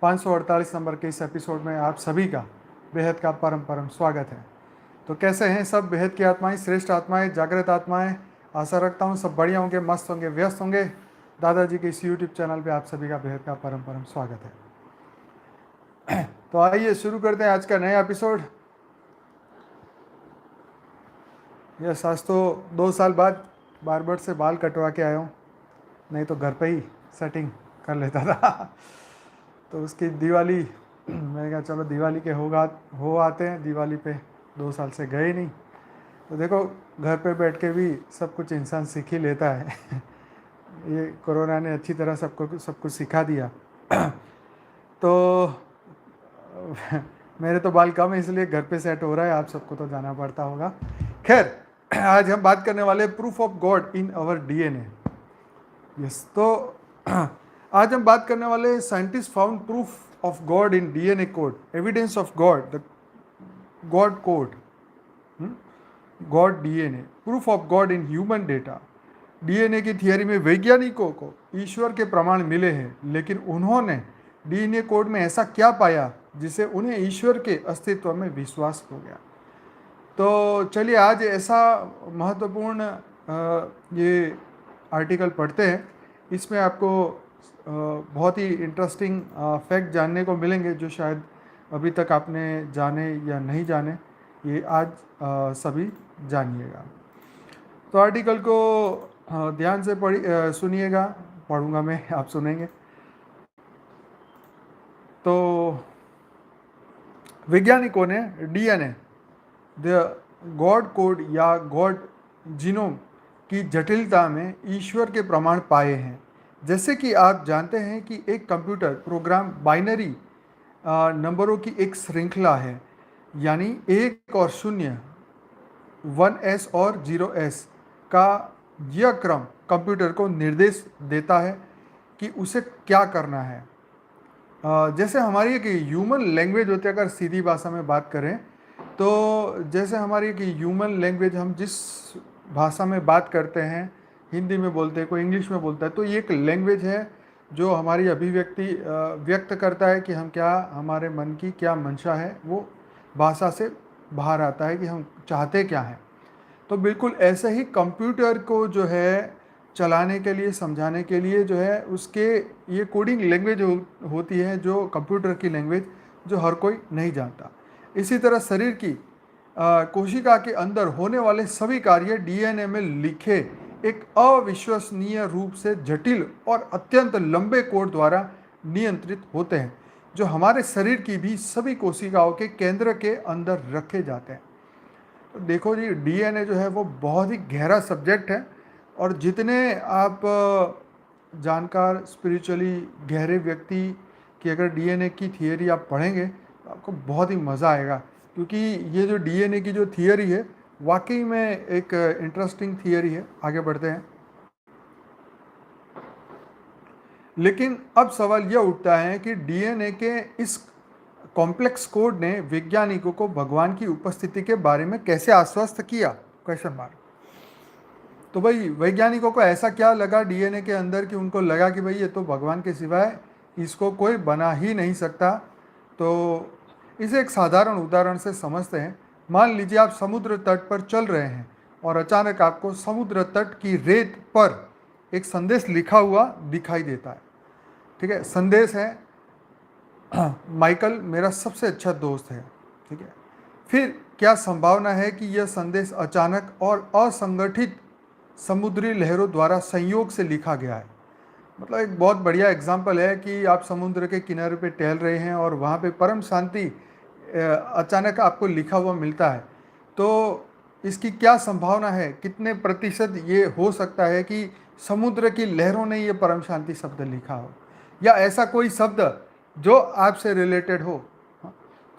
548 number के इस episode में आप सभी का बेहद का परम परम स्वागत है। तो कैसे हैं सब बेहद की आत्माएं, श्रेष्ठ आत्माएं, जागृत आत्माएं। आशा रखता हूं सब बढ़िया होंगे, मस्त होंगे, व्यस्त होंगे। दादाजी के इस यूट्यूब चैनल पे आप सभी का बेहद का परम परम स्वागत है। तो आइए शुरू करते हैं आज का नया एपिसोड। यस, आज तो 2 साल बाद बार्बर से बाल कटवा के आया हूँ, नहीं तो घर पे ही सेटिंग कर लेता था। तो उसकी दिवाली मैंने कहा चलो दिवाली के हो आते हैं। दिवाली पे 2 साल से गए नहीं, तो देखो घर पे बैठ के भी सब कुछ इंसान सीख ही लेता है। ये कोरोना ने अच्छी तरह सबको सब कुछ सिखा दिया। तो मेरे तो बाल कम है इसलिए घर पे सेट हो रहा है, आप सबको तो जाना पड़ता होगा। खैर, आज हम बात करने वाले proof of God in our DNA. Yes, तो आज हम बात करने वाले scientist found proof of God in DNA code, evidence of God, the God code, God DNA, proof of God in human data. DNA की थियरी में वैज्ञानिकों को ईश्वर के प्रमाण मिले हैं, लेकिन उन्होंने डीएनए कोड में ऐसा क्या पाया जिसे उन्हें ईश्वर के अस्तित्व में विश्वास हो गया। तो चलिए आज ऐसा महत्वपूर्ण ये आर्टिकल पढ़ते हैं। इसमें आपको बहुत ही इंटरेस्टिंग फैक्ट जानने को मिलेंगे जो शायद अभी तक आपने जाने या नहीं जाने, ये आज सभी जानिएगा। तो आर्टिकल को ध्यान से सुनिएगा, पढ़ूंगा मैं, आप सुनेंगे। तो वैज्ञानिकों ने डीएनए, द गॉड कोड या गॉड जीनोम की जटिलता में ईश्वर के प्रमाण पाए हैं। जैसे कि आप जानते हैं कि एक कंप्यूटर प्रोग्राम बाइनरी नंबरों की एक श्रृंखला है, यानी 1 और 0, 1S और 0S का यह क्रम कंप्यूटर को निर्देश देता है कि उसे क्या करना है। जैसे हमारी एक ह्यूमन लैंग्वेज होती है, अगर सीधी भाषा में बात करें तो जैसे हमारी एक ह्यूमन लैंग्वेज, हम जिस भाषा में बात करते हैं, हिंदी में बोलते हैं, कोई इंग्लिश में बोलता है, तो ये एक लैंग्वेज है जो हमारी अभिव्यक्ति व्यक्त करता है कि हम क्या, हमारे मन की क्या मंशा है, वो भाषा से बाहर आता है कि हम चाहते क्या हैं। तो बिल्कुल ऐसे ही कंप्यूटर को जो है चलाने के लिए, समझाने के लिए जो है उसके ये कोडिंग लैंग्वेज होती है, जो कंप्यूटर की लैंग्वेज जो हर कोई नहीं जानता। इसी तरह शरीर की कोशिका के अंदर होने वाले सभी कार्य डीएनए में लिखे एक अविश्वसनीय रूप से जटिल और अत्यंत लंबे कोड द्वारा नियंत्रित होते हैं, जो हमारे शरीर की भी सभी कोशिकाओं के केंद्र के अंदर रखे जाते हैं। तो देखो जी, डीएनए जो है वो बहुत ही गहरा सब्जेक्ट है, और जितने आप जानकार स्पिरिचुअली गहरे व्यक्ति की अगर डीएनए की थियरी आप पढ़ेंगे तो आपको बहुत ही मज़ा आएगा, क्योंकि ये जो डीएनए की जो थियरी है वाकई में एक इंटरेस्टिंग थियरी है। आगे बढ़ते हैं। लेकिन अब सवाल यह उठता है कि डीएनए के इस कॉम्प्लेक्स कोड ने वैज्ञानिकों को भगवान की उपस्थिति के बारे में कैसे आश्वस्त किया, क्वेश्चन मार्क। तो भाई वैज्ञानिकों को ऐसा क्या लगा डीएनए के अंदर कि उनको लगा कि भाई ये तो भगवान के सिवाय इसको कोई बना ही नहीं सकता। तो इसे एक साधारण उदाहरण से समझते हैं। मान लीजिए आप समुद्र तट पर चल रहे हैं और अचानक आपको समुद्र तट की रेत पर एक संदेश लिखा हुआ दिखाई देता है। ठीक है, संदेश है, माइकल मेरा सबसे अच्छा दोस्त है। ठीक है, फिर क्या संभावना है कि यह संदेश अचानक और असंगठित समुद्री लहरों द्वारा संयोग से लिखा गया है। मतलब एक बहुत बढ़िया एग्जाम्पल है कि आप समुद्र के किनारे पे टहल रहे हैं और वहाँ पे परम शांति अचानक आपको लिखा हुआ मिलता है। तो इसकी क्या संभावना है, कितने प्रतिशत ये हो सकता है कि समुद्र की लहरों ने ये परम शांति शब्द लिखा हो, या ऐसा कोई शब्द जो आपसे रिलेटेड हो।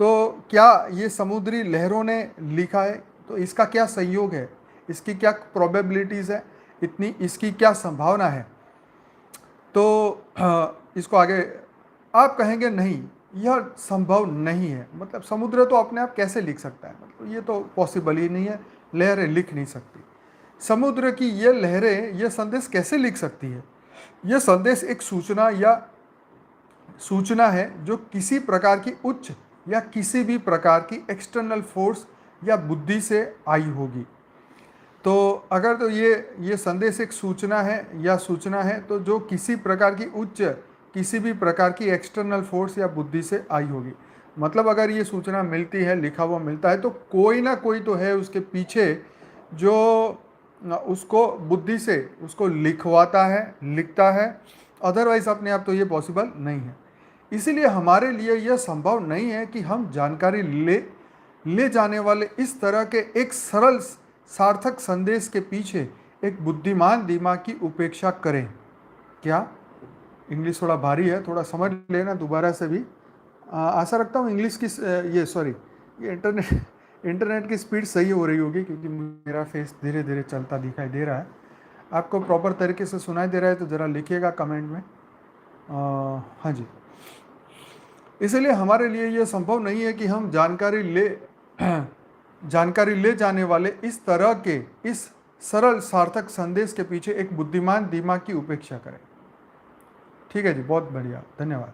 तो क्या ये समुद्री लहरों ने लिखा है, तो इसका क्या संयोग है, इसकी क्या प्रोबेबिलिटीज़ है, इतनी इसकी क्या संभावना है। तो इसको आगे आप कहेंगे नहीं, यह संभव नहीं है। मतलब समुद्र तो अपने आप कैसे लिख सकता है, मतलब ये तो पॉसिबल ही नहीं है, लहरें लिख नहीं सकती। समुद्र की ये लहरें यह संदेश कैसे लिख सकती है। यह संदेश एक सूचना या सूचना है जो किसी प्रकार की उच्च या किसी भी प्रकार की एक्सटर्नल फोर्स या बुद्धि से आई होगी। तो अगर तो ये संदेश एक सूचना है या सूचना है तो जो किसी प्रकार की उच्च किसी भी प्रकार की एक्सटर्नल फोर्स या बुद्धि से आई होगी। मतलब अगर ये सूचना मिलती है, लिखा हुआ मिलता है, तो कोई ना कोई तो है उसके पीछे जो उसको बुद्धि से उसको लिखवाता है, लिखता है। अदरवाइज अपने आप तो ये पॉसिबल नहीं है। इसीलिए हमारे लिए यह संभव नहीं है कि हम जानकारी ले जाने वाले इस तरह के एक सरल सार्थक संदेश के पीछे एक बुद्धिमान दिमाग की उपेक्षा करें। क्या इंग्लिश थोड़ा भारी है, थोड़ा समझ लेना दोबारा से भी। आशा रखता हूँ इंग्लिश की ये इंटरनेट की स्पीड सही हो रही होगी, क्योंकि मेरा फेस धीरे धीरे चलता दिखाई दे रहा है। आपको प्रॉपर तरीके से सुनाई दे रहा है तो ज़रा लिखिएगा कमेंट में। हाँ जी। इसलिए हमारे लिए यह संभव नहीं है कि हम जानकारी ले जाने वाले इस तरह के इस सरल सार्थक संदेश के पीछे एक बुद्धिमान दिमाग की उपेक्षा करें। ठीक है जी, बहुत बढ़िया, धन्यवाद।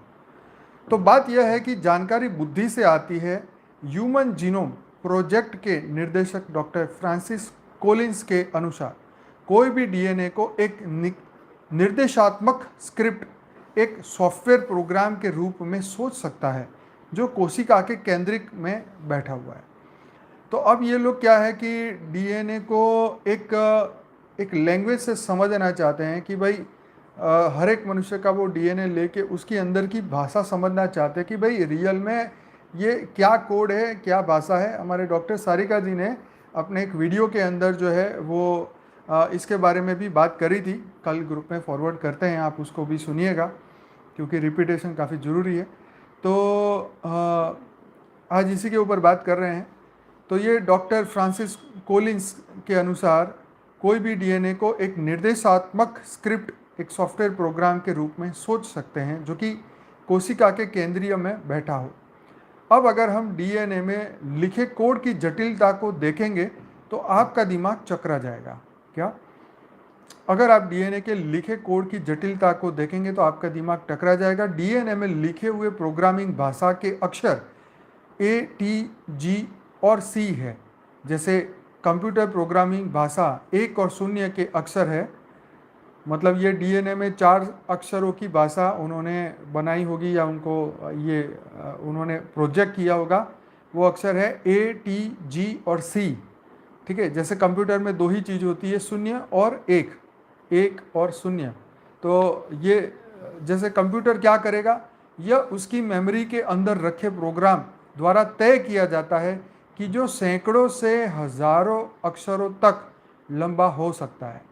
तो बात यह है कि जानकारी बुद्धि से आती है। ह्यूमन जीनोम प्रोजेक्ट के निर्देशक डॉक्टर फ्रांसिस कोलिंस के अनुसार कोई भी डीएनए को एक निर्देशात्मक स्क्रिप्ट, एक सॉफ्टवेयर प्रोग्राम के रूप में सोच सकता है जो कोशिका के केंद्रिक में बैठा हुआ है। तो अब ये लोग क्या है कि डीएनए को एक लैंग्वेज से समझना चाहते हैं कि भाई हर एक मनुष्य का वो डीएनए लेके उसकी अंदर की भाषा समझना चाहते हैं कि भाई रियल में ये क्या कोड है, क्या भाषा है। हमारे डॉक्टर सारिका जी ने अपने एक वीडियो के अंदर जो है वो इसके बारे में भी बात करी थी। कल ग्रुप में फॉरवर्ड करते हैं, आप उसको भी सुनिएगा क्योंकि रिपीटेशन काफ़ी ज़रूरी है। तो आज इसी के ऊपर बात कर रहे हैं। तो ये डॉक्टर फ्रांसिस कोलिंस के अनुसार कोई भी डीएनए को एक निर्देशात्मक स्क्रिप्ट, एक सॉफ्टवेयर प्रोग्राम के रूप में सोच सकते हैं जो कि कोशिका के केंद्रीय में बैठा हो। अब अगर हम डीएनए में लिखे कोड की जटिलता को देखेंगे तो आपका दिमाग चकरा जाएगा। क्या? अगर आप डीएनए के लिखे कोड की जटिलता को देखेंगे तो आपका दिमाग टकरा जाएगा। डीएनए में लिखे हुए प्रोग्रामिंग भाषा के अक्षर ए, टी, जी और सी है। जैसे कंप्यूटर प्रोग्रामिंग भाषा 1 और 0 के अक्षर है, मतलब ये डीएनए में 4 अक्षरों की भाषा उन्होंने बनाई होगी या उन्होंने प्रोजेक्ट किया होगा। वो अक्षर है ए, टी, जी और सी। ठीक है, जैसे कंप्यूटर में 2 ही चीज़ होती है, 0 और 1, 1 और 0। तो ये जैसे कंप्यूटर क्या करेगा, यह उसकी मेमोरी के अंदर रखे प्रोग्राम द्वारा तय किया जाता है कि जो सैकड़ों से हजारों अक्षरों तक लंबा हो सकता है।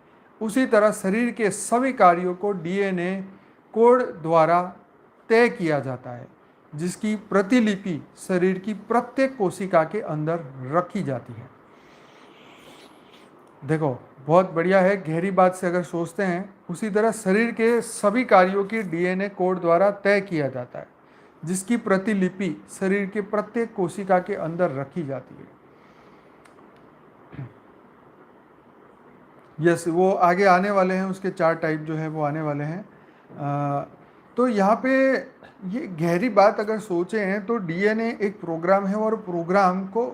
उसी तरह शरीर के सभी कार्यों को डीएनए कोड द्वारा तय किया जाता है, जिसकी प्रतिलिपि शरीर की प्रत्येक कोशिका के अंदर रखी जाती है। देखो, बहुत बढ़िया है, गहरी बात से अगर सोचते हैं। उसी तरह शरीर के सभी कार्यों की डीएनए कोड द्वारा तय किया जाता है, जिसकी प्रतिलिपि शरीर के प्रत्येक कोशिका के अंदर रखी जाती है। यस, वो आगे आने वाले हैं, उसके 4 टाइप जो है वो आने वाले हैं। तो यहाँ पे ये गहरी बात अगर सोचें हैं तो डीएनए एक प्रोग्राम है और प्रोग्राम को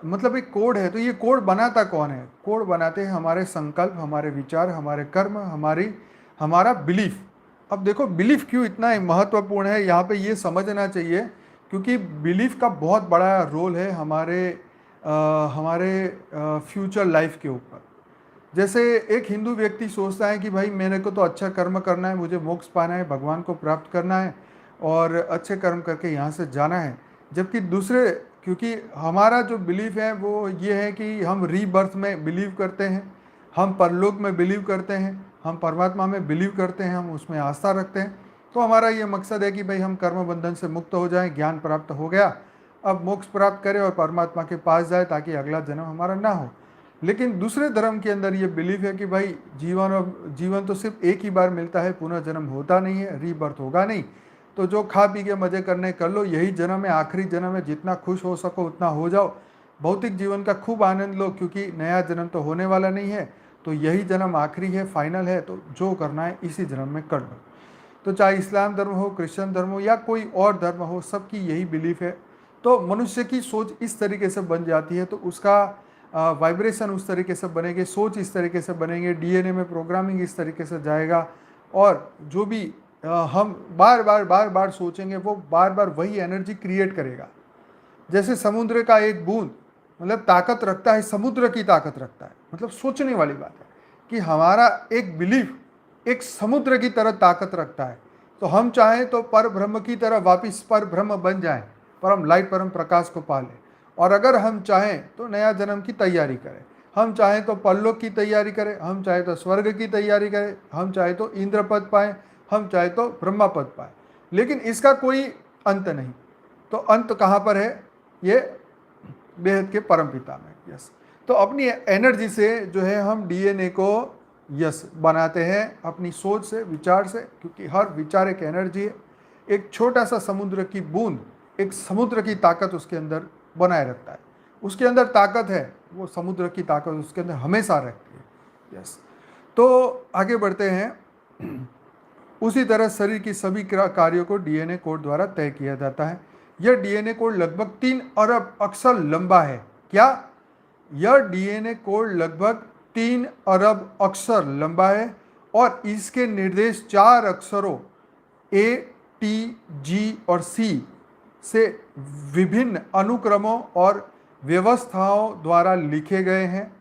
मतलब एक कोड है। तो ये कोड बनाता कौन है? कोड बनाते हैं हमारे संकल्प, हमारे विचार, हमारे कर्म, हमारा बिलीफ। अब देखो, बिलीफ क्यों इतना महत्वपूर्ण है यहाँ पे ये समझना चाहिए, क्योंकि बिलीफ का बहुत बड़ा रोल है हमारे फ्यूचर लाइफ के ऊपर। जैसे एक हिंदू व्यक्ति सोचता है कि भाई मेरे को तो अच्छा कर्म करना है, मुझे मोक्ष पाना है, भगवान को प्राप्त करना है और अच्छे कर्म करके यहाँ से जाना है। जबकि दूसरे, क्योंकि हमारा जो बिलीफ है वो ये है कि हम रीबर्थ में बिलीव करते हैं, हम परलोक में बिलीव करते हैं, हम परमात्मा में बिलीव करते हैं, हम उसमें आस्था रखते हैं। तो हमारा ये मकसद है कि भाई हम कर्म बंधन से मुक्त हो जाएं, ज्ञान प्राप्त हो गया, अब मोक्ष प्राप्त करें और परमात्मा के पास जाए ताकि अगला जन्म हमारा ना हो। लेकिन दूसरे धर्म के अंदर ये बिलीफ है कि भाई जीवन तो सिर्फ एक ही बार मिलता है, पुनर्जन्म होता नहीं है, रीबर्थ होगा नहीं। तो जो खा पी के मज़े करने कर लो, यही जन्म है, आखिरी जन्म है, जितना खुश हो सको उतना हो जाओ, भौतिक जीवन का खूब आनंद लो, क्योंकि नया जन्म तो होने वाला नहीं है। तो यही जन्म आखिरी है, फाइनल है, तो जो करना है इसी जन्म में कर लो। तो चाहे इस्लाम धर्म हो, क्रिश्चियन धर्म हो या कोई और धर्म हो, सबकी यही बिलीफ है। तो मनुष्य की सोच इस तरीके से बन जाती है, तो उसका वाइब्रेशन उस तरीके से बनेंगे, सोच इस तरीके से बनेंगे, डीएनए में प्रोग्रामिंग इस तरीके से जाएगा, और जो भी हम बार बार बार बार सोचेंगे वो बार बार वही एनर्जी क्रिएट करेगा। जैसे समुद्र का एक बूंद मतलब ताकत रखता है, समुद्र की ताकत रखता है, मतलब सोचने वाली बात है कि हमारा एक बिलीफ एक समुद्र की तरह ताकत रखता है। तो हम चाहें तो पर ब्रह्म की तरह वापिस पर ब्रह्म बन जाएं, परम लाइट परम प्रकाश को पा लें, और अगर हम चाहें तो नया जन्म की तैयारी करें, हम चाहें तो परलोक की तैयारी करें, हम चाहें तो स्वर्ग की तैयारी करें, हम चाहें तो इंद्र पद पाएँ, हम चाहें तो ब्रह्मा पद पाएँ, लेकिन इसका कोई अंत नहीं। तो अंत कहाँ पर है? ये बेहद के परम पिता में। यस, तो अपनी एनर्जी से जो है हम डीएनए को यस बनाते हैं, अपनी सोच से, विचार से, क्योंकि हर विचार एक एनर्जी है। एक छोटा सा समुद्र की बूंद एक समुद्र की ताकत उसके अंदर बनाए रखता है, उसके अंदर ताकत है, वो समुद्र की ताकत उसके अंदर हमेशा रहती है। यस, तो आगे बढ़ते हैं। उसी तरह शरीर की सभी कार्यों को डीएनए कोड द्वारा तय किया जाता है। यह डीएनए कोड लगभग 3 अरब अक्षर लंबा है। क्या? यह डीएनए कोड लगभग 3 अरब अक्षर लंबा है और इसके निर्देश 4 अक्षरों ए, टी, जी और सी से विभिन्न अनुक्रमों और व्यवस्थाओं द्वारा लिखे गए हैं।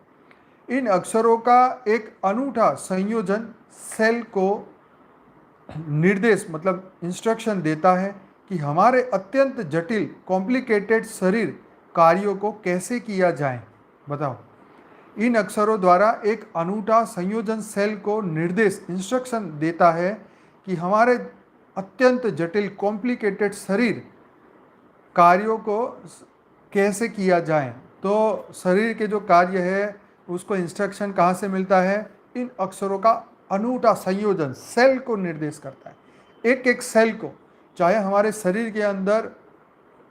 इन अक्षरों का एक अनूठा संयोजन सेल को निर्देश मतलब इंस्ट्रक्शन देता है कि हमारे अत्यंत जटिल कॉम्प्लिकेटेड शरीर कार्यों को कैसे किया जाए। बताओ, इन अक्षरों द्वारा एक अनूठा संयोजन सेल को निर्देश इंस्ट्रक्शन देता है कि हमारे अत्यंत जटिल कॉम्प्लिकेटेड शरीर कार्यों को कैसे किया जाए। तो शरीर के जो कार्य है उसको इंस्ट्रक्शन कहाँ से मिलता है? इन अक्षरों का अनूठा संयोजन सेल को निर्देश करता है। एक एक सेल को, चाहे हमारे शरीर के अंदर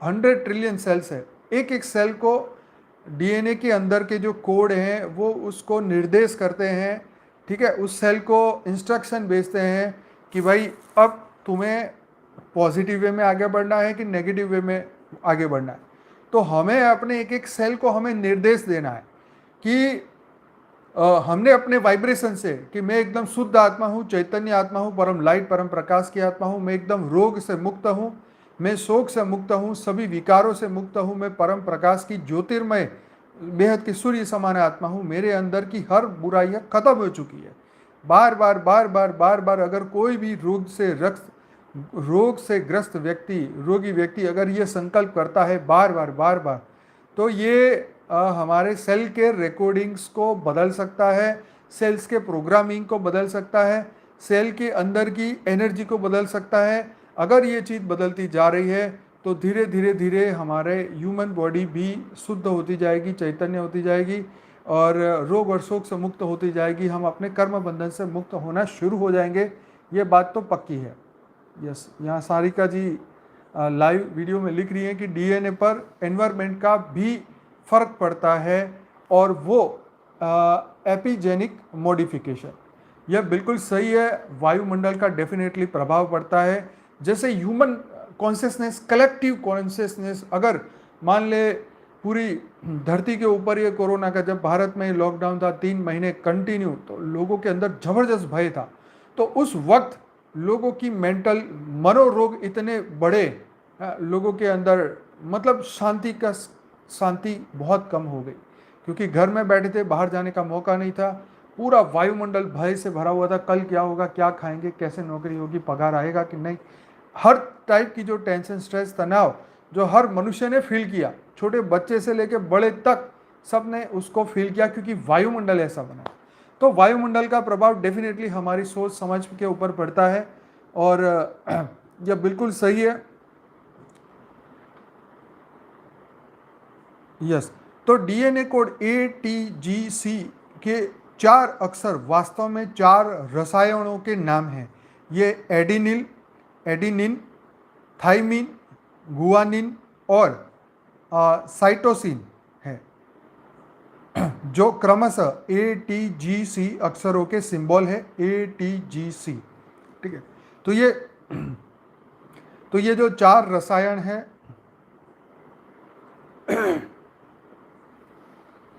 100 ट्रिलियन सेल्स है, एक एक सेल को डीएनए के अंदर के जो कोड हैं वो उसको निर्देश करते हैं। ठीक है, उस सेल को इंस्ट्रक्शन भेजते हैं कि भाई अब तुम्हें पॉजिटिव वे में आगे बढ़ना है कि नेगेटिव वे में आगे बढ़ना है। तो हमें अपने एक एक सेल को हमें निर्देश देना है कि हमने अपने वाइब्रेशन से कि मैं एकदम शुद्ध आत्मा हूँ, चैतन्य आत्मा हूँ, परम लाइट परम प्रकाश की आत्मा हूँ, मैं एकदम रोग से मुक्त हूँ, मैं शोक से मुक्त हूँ, सभी विकारों से मुक्त हूँ, मैं परम प्रकाश की ज्योतिर्मय बेहद की सूर्य समान आत्मा हूँ, मेरे अंदर की हर बुराइयाँ खत्म हो चुकी है। बार बार बार बार बार बार अगर कोई भी रोग से ग्रस्त व्यक्ति, रोगी व्यक्ति अगर ये संकल्प करता है बार बार बार बार, तो ये हमारे सेल के रिकॉर्डिंग्स को बदल सकता है, सेल्स के प्रोग्रामिंग को बदल सकता है, सेल के अंदर की एनर्जी को बदल सकता है। अगर ये चीज़ बदलती जा रही है तो धीरे धीरे धीरे हमारे ह्यूमन बॉडी भी शुद्ध होती जाएगी, चैतन्य होती जाएगी और रोग और शोक से मुक्त होती जाएगी। हम अपने कर्म बंधन से मुक्त होना शुरू हो जाएंगे, ये बात तो पक्की है। यस, यहाँ सारिका जी लाइव वीडियो में लिख रही हैं कि डीएनए पर एनवायरनमेंट का भी फर्क पड़ता है और वो एपिजेनिक मॉडिफिकेशन, यह बिल्कुल सही है। वायुमंडल का डेफिनेटली प्रभाव पड़ता है। जैसे ह्यूमन कॉन्शियसनेस, कलेक्टिव कॉन्शियसनेस, अगर मान ले पूरी धरती के ऊपर ये कोरोना का जब भारत में लॉकडाउन था 3 महीने कंटिन्यू, तो लोगों के अंदर ज़बरदस्त भय था। तो उस वक्त लोगों की मेंटल मनोरोग इतने बड़े, लोगों के अंदर मतलब शांति बहुत कम हो गई, क्योंकि घर में बैठे थे, बाहर जाने का मौका नहीं था, पूरा वायुमंडल भय से भरा हुआ था। कल क्या होगा, क्या खाएंगे, कैसे नौकरी होगी, पगार आएगा कि नहीं, हर टाइप की जो टेंशन, स्ट्रेस, तनाव जो हर मनुष्य ने फील किया, छोटे बच्चे से लेकर बड़े तक सब ने उसको फील किया, क्योंकि वायुमंडल ऐसा बना। तो वायुमंडल का प्रभाव डेफिनेटली हमारी सोच समझ के ऊपर पड़ता है और यह बिल्कुल सही है। यस, तो डीएनए कोड ATGC के 4 अक्षर वास्तव में 4 रसायनों के नाम हैं। ये एडिनिन, थाइमिन, गुआनिन और साइटोसिन है, जो क्रमशः ATGC अक्षरों के सिंबल है। ATGC, ठीक है। तो ये तो ये जो 4 रसायन है,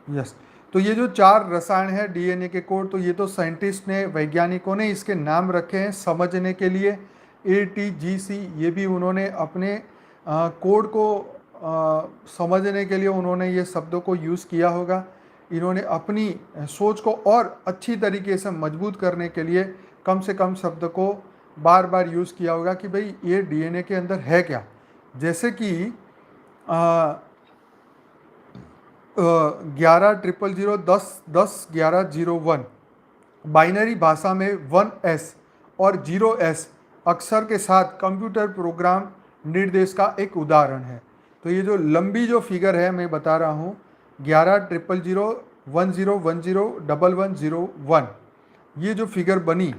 यस, तो ये जो 4 रसायन है डीएनए के कोड, तो ये तो साइंटिस्ट ने, वैज्ञानिकों ने इसके नाम रखे हैं समझने के लिए। ATGC, ये भी उन्होंने अपने कोड को समझने के लिए उन्होंने ये शब्दों को यूज़ किया होगा। इन्होंने अपनी सोच को और अच्छी तरीके से मजबूत करने के लिए कम से कम शब्द को बार बार यूज़ किया होगा कि भाई ये डीएनए के अंदर है क्या। जैसे कि 11,000 10 10 11 01 बाइनरी भाषा में 1S और 0S अक्षर के साथ कंप्यूटर प्रोग्राम निर्देश का एक उदाहरण है। तो ये जो लंबी जो फिगर है मैं बता रहा हूँ, 11,000 10 10 11 01, ये जो फिगर बनी,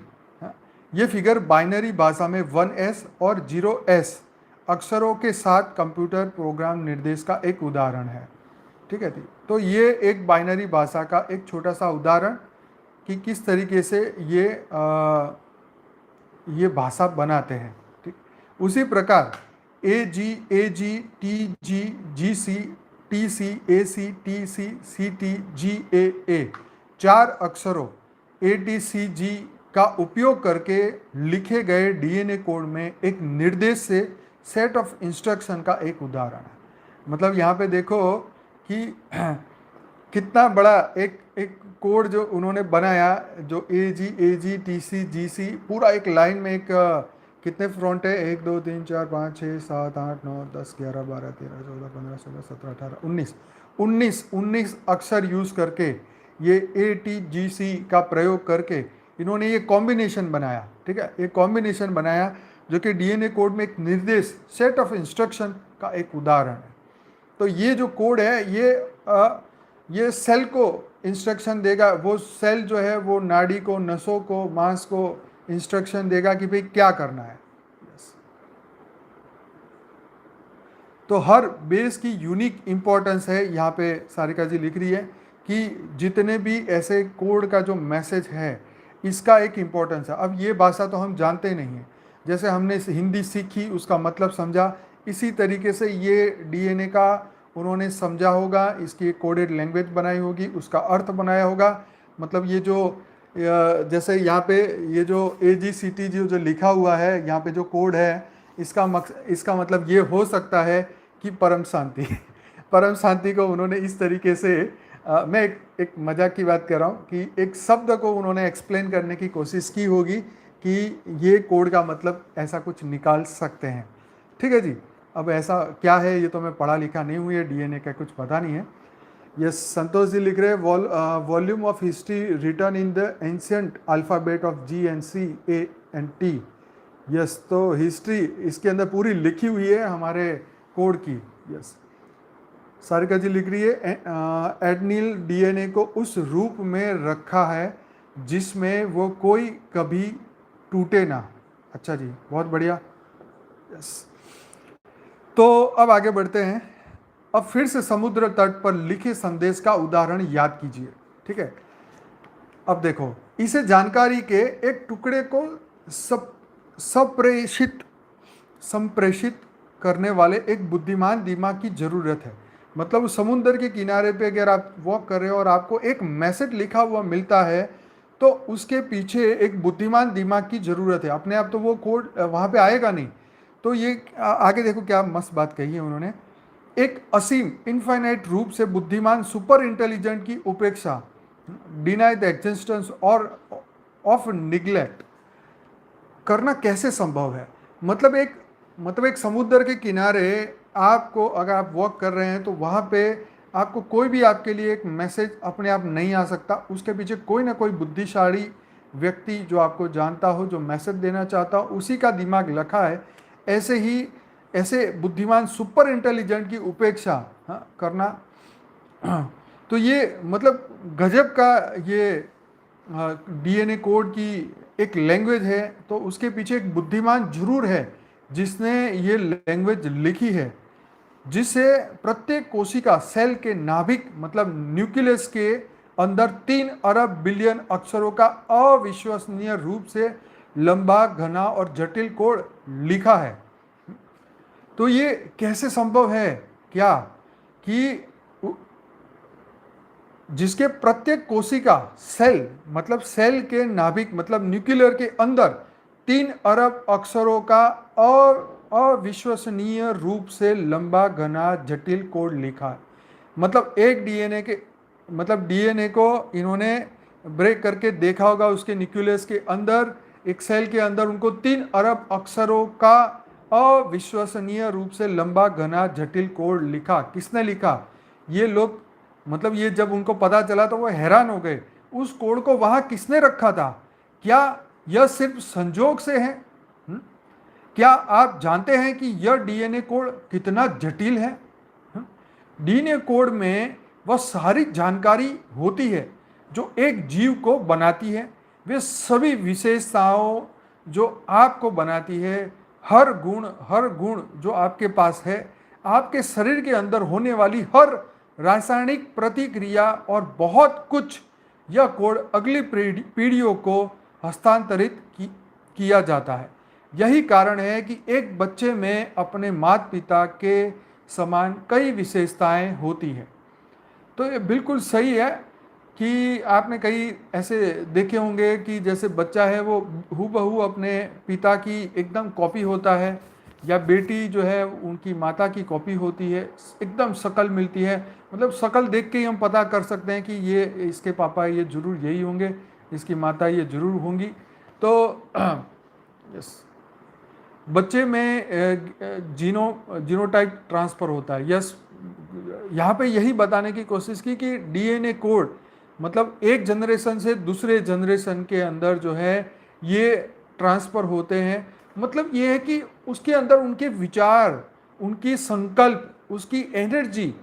ये फिगर बाइनरी भाषा में 1S और 0S अक्षरों के साथ कंप्यूटर प्रोग्राम निर्देश का एक उदाहरण है। ठीक है जी। तो ये एक बाइनरी भाषा का एक छोटा सा उदाहरण कि किस तरीके से ये भाषा बनाते हैं। ठीक, उसी प्रकार AG AG TG GC TC AC TC CT GAA 4 अक्षरों ATCG का उपयोग करके लिखे गए डीएनए कोड में एक निर्देश से सेट ऑफ इंस्ट्रक्शन का एक उदाहरण है। मतलब यहाँ पे देखो कि कितना बड़ा एक कोड जो उन्होंने बनाया, जो AG TC GC पूरा एक लाइन में, एक कितने फ्रंट है, 1 2 3 4 5 6 7 8 9 10 11 12 13 14 15 16 17 18 19 अक्षर यूज़ करके ये ATGC का प्रयोग करके इन्होंने ये कॉम्बिनेशन बनाया। ठीक है, एक कॉम्बिनेशन बनाया जो कि डीएनए कोड में एक निर्देश, सेट ऑफ इंस्ट्रक्शन का एक उदाहरण है। तो ये जो कोड है ये सेल को इंस्ट्रक्शन देगा। वो सेल जो है वो नाड़ी को, नसों को, मांस को इंस्ट्रक्शन देगा कि भाई क्या करना है। तो हर बेस की यूनिक इम्पोर्टेंस है, यहाँ पे सारिका जी लिख रही है कि जितने भी ऐसे कोड का जो मैसेज है इसका एक इम्पोर्टेंस है। अब ये भाषा तो हम जानते नहीं हैं, जैसे हमने हिंदी सीखी उसका मतलब समझा, इसी तरीके से ये डीएनए का उन्होंने समझा होगा, इसकी एक कोडेड लैंग्वेज बनाई होगी, उसका अर्थ बनाया होगा। मतलब ये जो जैसे यहाँ पे ये जो AGCTG जो लिखा हुआ है यहाँ पे जो कोड है, इसका मतलब ये हो सकता है कि परम शांति परम शांति को उन्होंने इस तरीके से मैं एक मजाक की बात कर रहा हूँ कि एक शब्द को उन्होंने एक्सप्लेन करने की कोशिश की होगी कि ये कोड का मतलब ऐसा कुछ निकाल सकते हैं। ठीक है जी। अब ऐसा क्या है ये तो मैं पढ़ा लिखा नहीं हुई है, डीएनए का कुछ पता नहीं है। ये संतोष जी लिख रहे हैं, volume of history return in the ancient alphabet of GNCANT। Yes, तो हिस्ट्री इसके अंदर पूरी लिखी हुई है हमारे कोड की। यस, सारिका जी लिख रही है, एडनिल डीएनए को उस रूप में रखा है जिसमें वो कोई कभी टूटे ना। अच्छा जी, बहुत बढ़िया। यस, तो अब आगे बढ़ते हैं। अब फिर से समुद्र तट पर लिखे संदेश का उदाहरण याद कीजिए। ठीक है, अब देखो, इसे जानकारी के एक टुकड़े को संप्रेषित करने वाले एक बुद्धिमान दिमाग की जरूरत है। मतलब समुद्र के किनारे पे अगर आप वॉक कर रहे हो और आपको एक मैसेज लिखा हुआ मिलता है तो उसके पीछे एक बुद्धिमान दिमाग की जरूरत है। अपने आप तो वो कोड वहाँ पे आएगा नहीं। तो ये आगे देखो क्या मस्त बात कही है उन्होंने, एक असीम इनफाइनाइट रूप से बुद्धिमान सुपर इंटेलिजेंट की उपेक्षा, डिनाई द एग्जिस्टेंस और ऑफ निग्लेक्ट करना कैसे संभव है। मतलब एक समुद्र के किनारे आपको अगर आप वॉक कर रहे हैं तो वहाँ पे आपको कोई भी आपके लिए एक मैसेज अपने आप नहीं आ सकता, उसके पीछे कोई ना कोई बुद्धिशाली व्यक्ति जो आपको जानता हो, जो मैसेज देना चाहता हो, उसी का दिमाग लखा है। ऐसे बुद्धिमान सुपर इंटेलिजेंट की उपेक्षा करना, तो ये मतलब गजब का ये डीएनए कोड की एक लैंग्वेज है। तो उसके पीछे एक बुद्धिमान जरूर है जिसने ये लैंग्वेज लिखी है, जिससे प्रत्येक कोशिका सेल के नाभिक मतलब न्यूक्लियस के अंदर 3 अरब बिलियन अक्षरों का अविश्वसनीय रूप से लंबा, घना और जटिल कोड लिखा है। तो ये कैसे संभव है क्या कि जिसके प्रत्येक कोशिका सेल मतलब सेल के नाभिक मतलब न्यूक्लियर के अंदर 3 अरब अक्षरों का अविश्वसनीय रूप से लंबा, घना, जटिल कोड लिखा है। मतलब एक डीएनए के मतलब डीएनए को इन्होंने ब्रेक करके देखा होगा, उसके न्यूक्लियस के अंदर एक सेल के अंदर उनको 3 अरब अक्षरों का अविश्वसनीय रूप से लंबा, घना, जटिल कोड लिखा। किसने लिखा? ये लोग मतलब ये जब उनको पता चला तो वो हैरान हो गए, उस कोड को वहां किसने रखा था? क्या यह सिर्फ संजोग से है? क्या आप जानते हैं कि यह डीएनए कोड कितना जटिल है? डीएनए कोड में वह सारी जानकारी होती है जो एक जीव को बनाती है। वे सभी विशेषताओं जो आपको बनाती है, हर गुण जो आपके पास है, आपके शरीर के अंदर होने वाली हर रासायनिक प्रतिक्रिया और बहुत कुछ, यह कोड अगली पीढ़ियों को हस्तांतरित किया जाता है। यही कारण है कि एक बच्चे में अपने माता पिता के समान कई विशेषताएं होती हैं। तो ये बिल्कुल सही है कि आपने कई ऐसे देखे होंगे कि जैसे बच्चा है वो हूबहू अपने पिता की एकदम कॉपी होता है, या बेटी जो है उनकी माता की कॉपी होती है, एकदम शक्ल मिलती है। मतलब शक्ल देख के ही हम पता कर सकते हैं कि ये इसके पापा ये जरूर यही होंगे, इसकी माता ये जरूर होंगी। तो यस, बच्चे में जीनोटाइप ट्रांसफ़र होता है। यस, यहाँ पे यही बताने की कोशिश की कि डीएनए कोड मतलब एक जनरेशन से दूसरे जनरेशन के अंदर जो है ये ट्रांसफ़र होते हैं। मतलब ये है कि उसके अंदर उनके विचार, उनकी संकल्प, उसकी एनर्जी,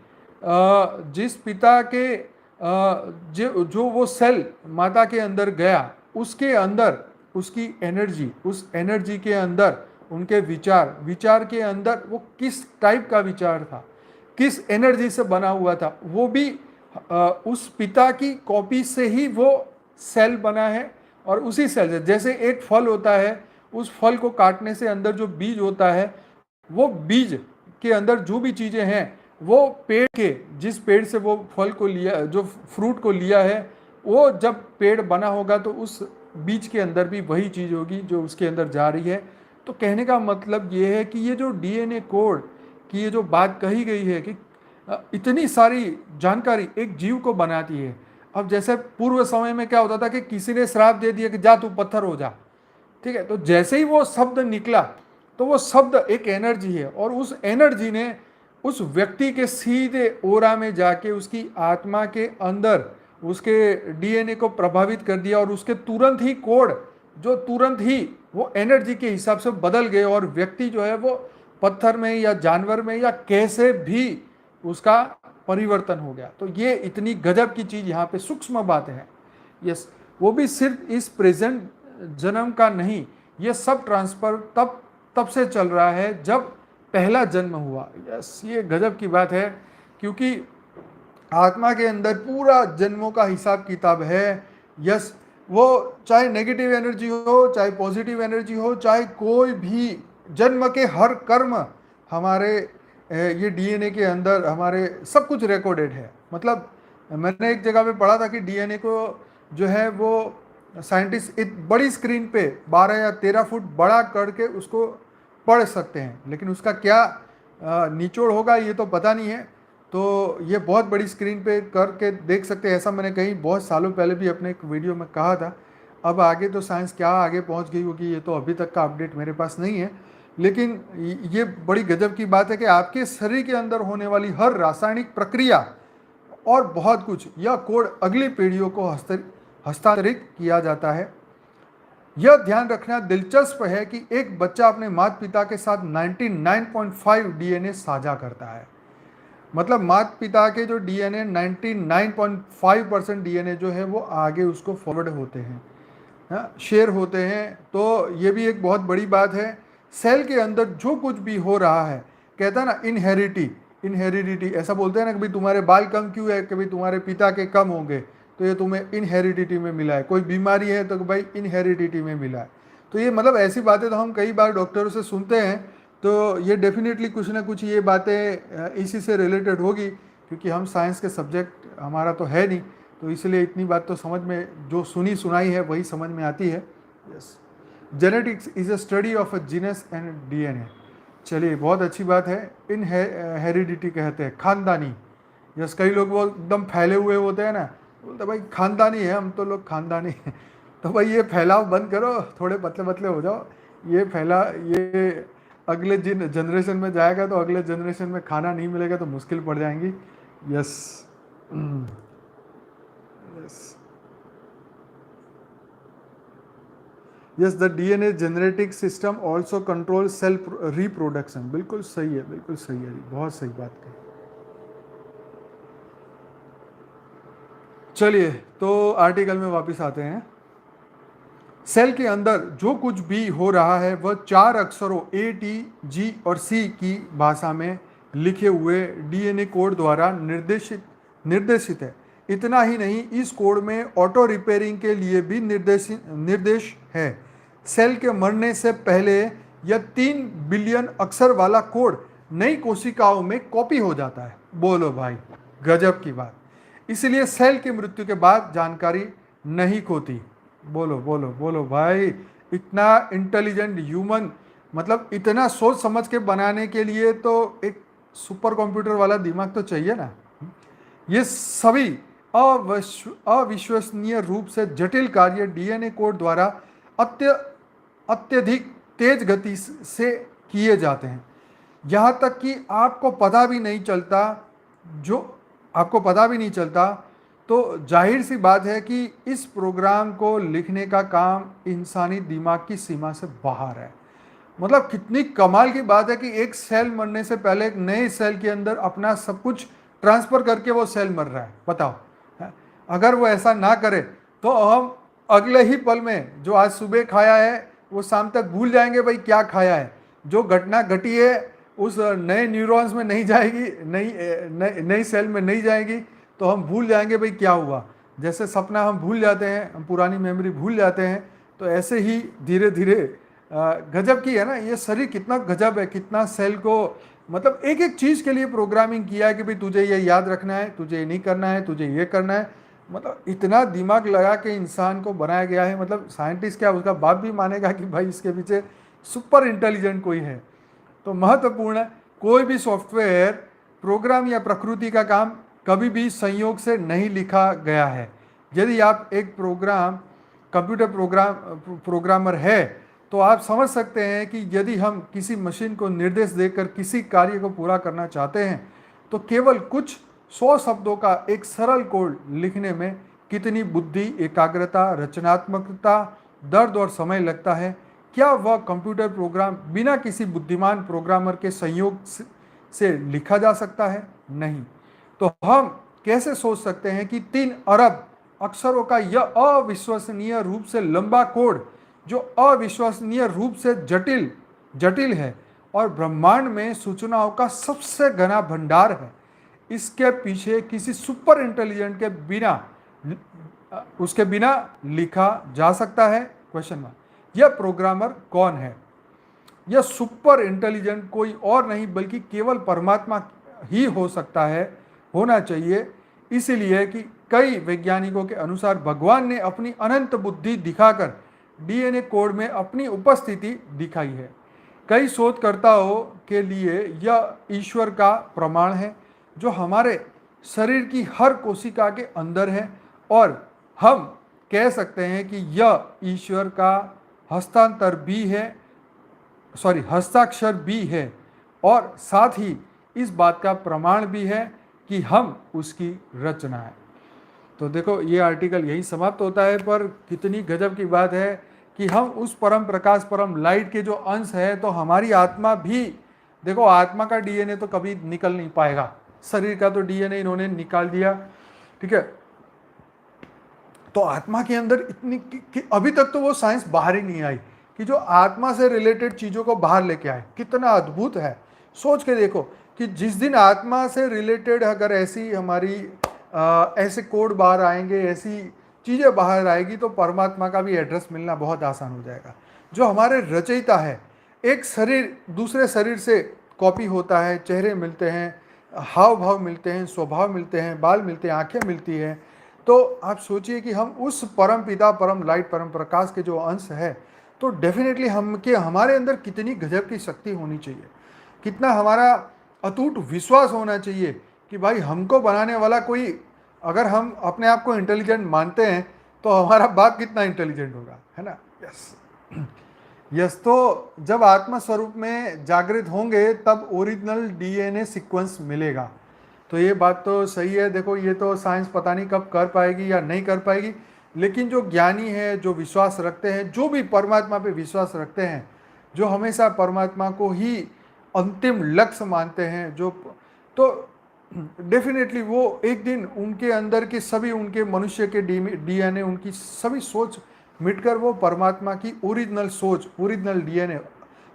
जिस पिता के जो वो सेल माता के अंदर गया, उसके अंदर उसकी एनर्जी, उस एनर्जी के अंदर उनके विचार के अंदर वो किस टाइप का विचार था, किस एनर्जी से बना हुआ था, वो भी उस पिता की कॉपी से ही वो सेल बना है। और उसी सेल से, जैसे एक फल होता है, उस फल को काटने से अंदर जो बीज होता है, वो बीज के अंदर जो भी चीज़ें हैं वो पेड़ के, जिस पेड़ से वो फल को लिया, जो फ्रूट को लिया है, वो जब पेड़ बना होगा तो उस बीज के अंदर भी वही चीज़ होगी जो उसके अंदर जा रही है। तो कहने का मतलब ये है कि ये जो डीएनए कोड की ये जो बात कही गई है कि इतनी सारी जानकारी एक जीव को बनाती है। अब जैसे पूर्व समय में क्या होता था कि किसी ने श्राप दे दिया कि जा तू पत्थर हो जा, ठीक है, तो जैसे ही वो शब्द निकला तो वो शब्द एक एनर्जी है, और उस एनर्जी ने उस व्यक्ति के सीधे ओरा में जाके उसकी आत्मा के अंदर उसके डीएनए को प्रभावित कर दिया, और उसके तुरंत ही कोड जो तुरंत ही वो एनर्जी के हिसाब से बदल गए, और व्यक्ति जो है वो पत्थर में या जानवर में या कैसे भी उसका परिवर्तन हो गया। तो ये इतनी गजब की चीज़ यहाँ पे सूक्ष्म बात है। यस, वो भी सिर्फ इस प्रेजेंट जन्म का नहीं, ये सब ट्रांसफर तब से चल रहा है जब पहला जन्म हुआ। यस, ये गजब की बात है, क्योंकि आत्मा के अंदर पूरा जन्मों का हिसाब किताब है। यस, वो चाहे नेगेटिव एनर्जी हो, चाहे पॉजिटिव एनर्जी हो, चाहे कोई भी जन्म के हर कर्म हमारे ये डीएनए के अंदर हमारे सब कुछ रिकॉर्डेड है। मतलब मैंने एक जगह पे पढ़ा था कि डीएनए को जो है वो साइंटिस्ट एक बड़ी स्क्रीन पे 12 या 13 फुट बड़ा करके उसको पढ़ सकते हैं, लेकिन उसका क्या निचोड़ होगा ये तो पता नहीं है। तो ये बहुत बड़ी स्क्रीन पे करके देख सकते हैं, ऐसा मैंने कहीं बहुत सालों पहले भी अपने एक वीडियो में कहा था। अब आगे तो साइंस क्या आगे पहुंच गई होगी ये तो अभी तक का अपडेट मेरे पास नहीं है, लेकिन ये बड़ी गजब की बात है कि आपके शरीर के अंदर होने वाली हर रासायनिक प्रक्रिया और बहुत कुछ, यह कोड अगली पीढ़ियों को हस्तांतरित किया जाता है। यह ध्यान रखना दिलचस्प है कि एक बच्चा अपने माता पिता के साथ 99.5 डीएनए साझा करता है। मतलब माता पिता के जो डीएनए 99.5% डीएनए जो है वो आगे उसको फॉरवर्ड होते हैं, शेयर होते हैं। तो ये भी एक बहुत बड़ी बात है। सेल के अंदर जो कुछ भी हो रहा है, कहता है ना इनहेरिडिटी, ऐसा बोलते हैं ना कि भाई तुम्हारे बाल कम क्यों है, कि भाई तुम्हारे पिता के कम होंगे तो ये तुम्हें इनहेरिडिटी में मिला है। कोई बीमारी है तो भाई इनहेरिडिटी में मिला है। तो ये मतलब ऐसी बातें तो हम कई बार डॉक्टरों से सुनते हैं, तो ये डेफिनेटली कुछ ना कुछ ये बातें इसी से रिलेटेड होगी, क्योंकि हम साइंस के सब्जेक्ट हमारा तो है नहीं, तो इसलिए इतनी बात तो समझ में, जो सुनी सुनाई है वही समझ में आती है। Yes, genetics is a study of a genus and DNA. चलिए, बहुत अच्छी बात है। इन हेरिडिटी कहते हैं, खानदानी। यस, कई लोग वो एकदम फैले हुए होते हैं ना, बोलते भाई खानदानी है, हम तो लोग खानदानी हैं। तो भाई ये फैलाव बंद करो, थोड़े पतले पतले हो जाओ। ये अगले जनरेशन में जाएगा तो अगले जनरेशन में खाना नहीं मिलेगा तो मुश्किल पड़ जाएंगी। Yes, yes, yes, the DNA genetic system also control cell reproduction. बिल्कुल सही है, बिल्कुल सही है, बहुत सही बात कही। चलिए, तो आर्टिकल में वापस आते हैं। सेल के अंदर जो कुछ भी हो रहा है वह 4 अक्षरों ए, टी, जी और सी की भाषा में लिखे हुए डीएनए कोड द्वारा निर्देशित है। इतना ही नहीं, इस कोड में ऑटो रिपेयरिंग के लिए भी निर्देश है। सेल के मरने से पहले यह 3 बिलियन अक्षर वाला कोड नई कोशिकाओं में कॉपी हो जाता है। बोलो भाई, गजब की बात। इसलिए सेल की मृत्यु के बाद जानकारी नहीं खोती। बोलो बोलो बोलो भाई, इतना इंटेलिजेंट ह्यूमन, मतलब इतना सोच समझ के बनाने के लिए तो एक सुपर कंप्यूटर वाला दिमाग तो चाहिए ना। ये सभी अविश्वसनीय रूप से जटिल कार्य डीएनए कोड द्वारा अत्यधिक तेज गति से किए जाते हैं, यहाँ तक कि आपको पता भी नहीं चलता। तो जाहिर सी बात है कि इस प्रोग्राम को लिखने का काम इंसानी दिमाग की सीमा से बाहर है। मतलब कितनी कमाल की बात है कि एक सेल मरने से पहले एक नए सेल के अंदर अपना सब कुछ ट्रांसफर करके वो सेल मर रहा है। बताओ, अगर वो ऐसा ना करे तो हम अगले ही पल में जो आज सुबह खाया है वो शाम तक भूल जाएंगे भाई क्या खाया है। जो घटना घटी है उस नए न्यूरॉन्स में नहीं जाएगी, नई सेल में नहीं जाएगी, तो हम भूल जाएंगे भाई क्या हुआ। जैसे सपना हम भूल जाते हैं, हम पुरानी मेमोरी भूल जाते हैं, तो ऐसे ही धीरे धीरे गजब की है ना ये शरीर, कितना गजब है, कितना सेल को मतलब एक एक चीज़ के लिए प्रोग्रामिंग किया है कि भाई तुझे ये याद रखना है, तुझे ये नहीं करना है, तुझे ये करना है। मतलब इतना दिमाग लगा के इंसान को बनाया गया है। मतलब साइंटिस्ट क्या उसका बाप भी मानेगा कि भाई इसके पीछे सुपर इंटेलिजेंट कोई है। तो महत्वपूर्ण है, कोई भी सॉफ्टवेयर, प्रोग्राम या प्रकृति का काम कभी भी संयोग से नहीं लिखा गया है। यदि आप एक कंप्यूटर प्रोग्रामर है तो आप समझ सकते हैं कि यदि हम किसी मशीन को निर्देश देकर किसी कार्य को पूरा करना चाहते हैं तो केवल कुछ 100 शब्दों का एक सरल कोड लिखने में कितनी बुद्धि, एकाग्रता, रचनात्मकता, दर्द और समय लगता है। क्या वह कंप्यूटर प्रोग्राम बिना किसी बुद्धिमान प्रोग्रामर के संयोग से लिखा जा सकता है? नहीं। तो हम कैसे सोच सकते हैं कि 3 अरब अक्षरों का यह अविश्वसनीय रूप से लंबा कोड, जो अविश्वसनीय रूप से जटिल है और ब्रह्मांड में सूचनाओं का सबसे घना भंडार है, इसके पीछे किसी सुपर इंटेलिजेंट के बिना लिखा जा सकता है? Question mark. यह प्रोग्रामर कौन है? यह सुपर इंटेलिजेंट कोई और नहीं बल्कि केवल परमात्मा ही हो सकता है, होना चाहिए। इसीलिए कि कई वैज्ञानिकों के अनुसार भगवान ने अपनी अनंत बुद्धि दिखाकर डीएनए कोड में अपनी उपस्थिति दिखाई है। कई शोधकर्ताओं के लिए यह ईश्वर का प्रमाण है जो हमारे शरीर की हर कोशिका के अंदर है, और हम कह सकते हैं कि यह ईश्वर का हस्ताक्षर भी है, और साथ ही इस बात का प्रमाण भी है कि हम उसकी रचना है। तो देखो, ये आर्टिकल यही समाप्त होता है, पर कितनी गजब की बात है कि हम उस परम प्रकाश, परम लाइट के जो अंश है, तो हमारी आत्मा भी, देखो आत्मा का डीएनए तो कभी निकल नहीं पाएगा, शरीर का तो डीएनए इन्होंने निकाल दिया, ठीक है। तो आत्मा के अंदर इतनी कि अभी तक तो वो साइंस बाहर ही नहीं आई कि जो आत्मा से रिलेटेड चीज़ों को बाहर लेके आए। कितना अद्भुत है, सोच के देखो कि जिस दिन आत्मा से रिलेटेड अगर ऐसी हमारी ऐसे कोड बाहर आएंगे, ऐसी चीज़ें बाहर आएगी, तो परमात्मा का भी एड्रेस मिलना बहुत आसान हो जाएगा। जो हमारे रचयिता है। एक शरीर दूसरे शरीर से कॉपी होता है, चेहरे मिलते हैं, हाव भाव मिलते हैं, स्वभाव मिलते हैं, बाल मिलते हैं, आंखें मिलती हैं। तो आप सोचिए कि हम उस परम पिता, परम लाइट, परम प्रकाश के जो अंश है, तो डेफिनेटली हमारे अंदर कितनी गजब की शक्ति होनी चाहिए, कितना हमारा अटूट विश्वास होना चाहिए कि भाई हमको बनाने वाला कोई, अगर हम अपने आप को इंटेलिजेंट मानते हैं तो हमारा बाप कितना इंटेलिजेंट होगा, है ना। Yes yes. तो जब आत्मा स्वरूप में जागृत होंगे तब ओरिजिनल डीएनए सीक्वेंस मिलेगा। तो ये बात तो सही है। देखो, ये तो साइंस पता नहीं कब कर पाएगी या नहीं कर पाएगी, लेकिन जो ज्ञानी है, जो विश्वास रखते हैं, जो भी परमात्मा पे विश्वास रखते हैं, जो हमेशा परमात्मा को ही अंतिम लक्ष्य मानते हैं, जो तो डेफिनेटली वो एक दिन उनके अंदर के सभी, उनके मनुष्य के डीएनए, उनकी सभी सोच मिटकर वो परमात्मा की ओरिजिनल सोच, ओरिजिनल डीएनए,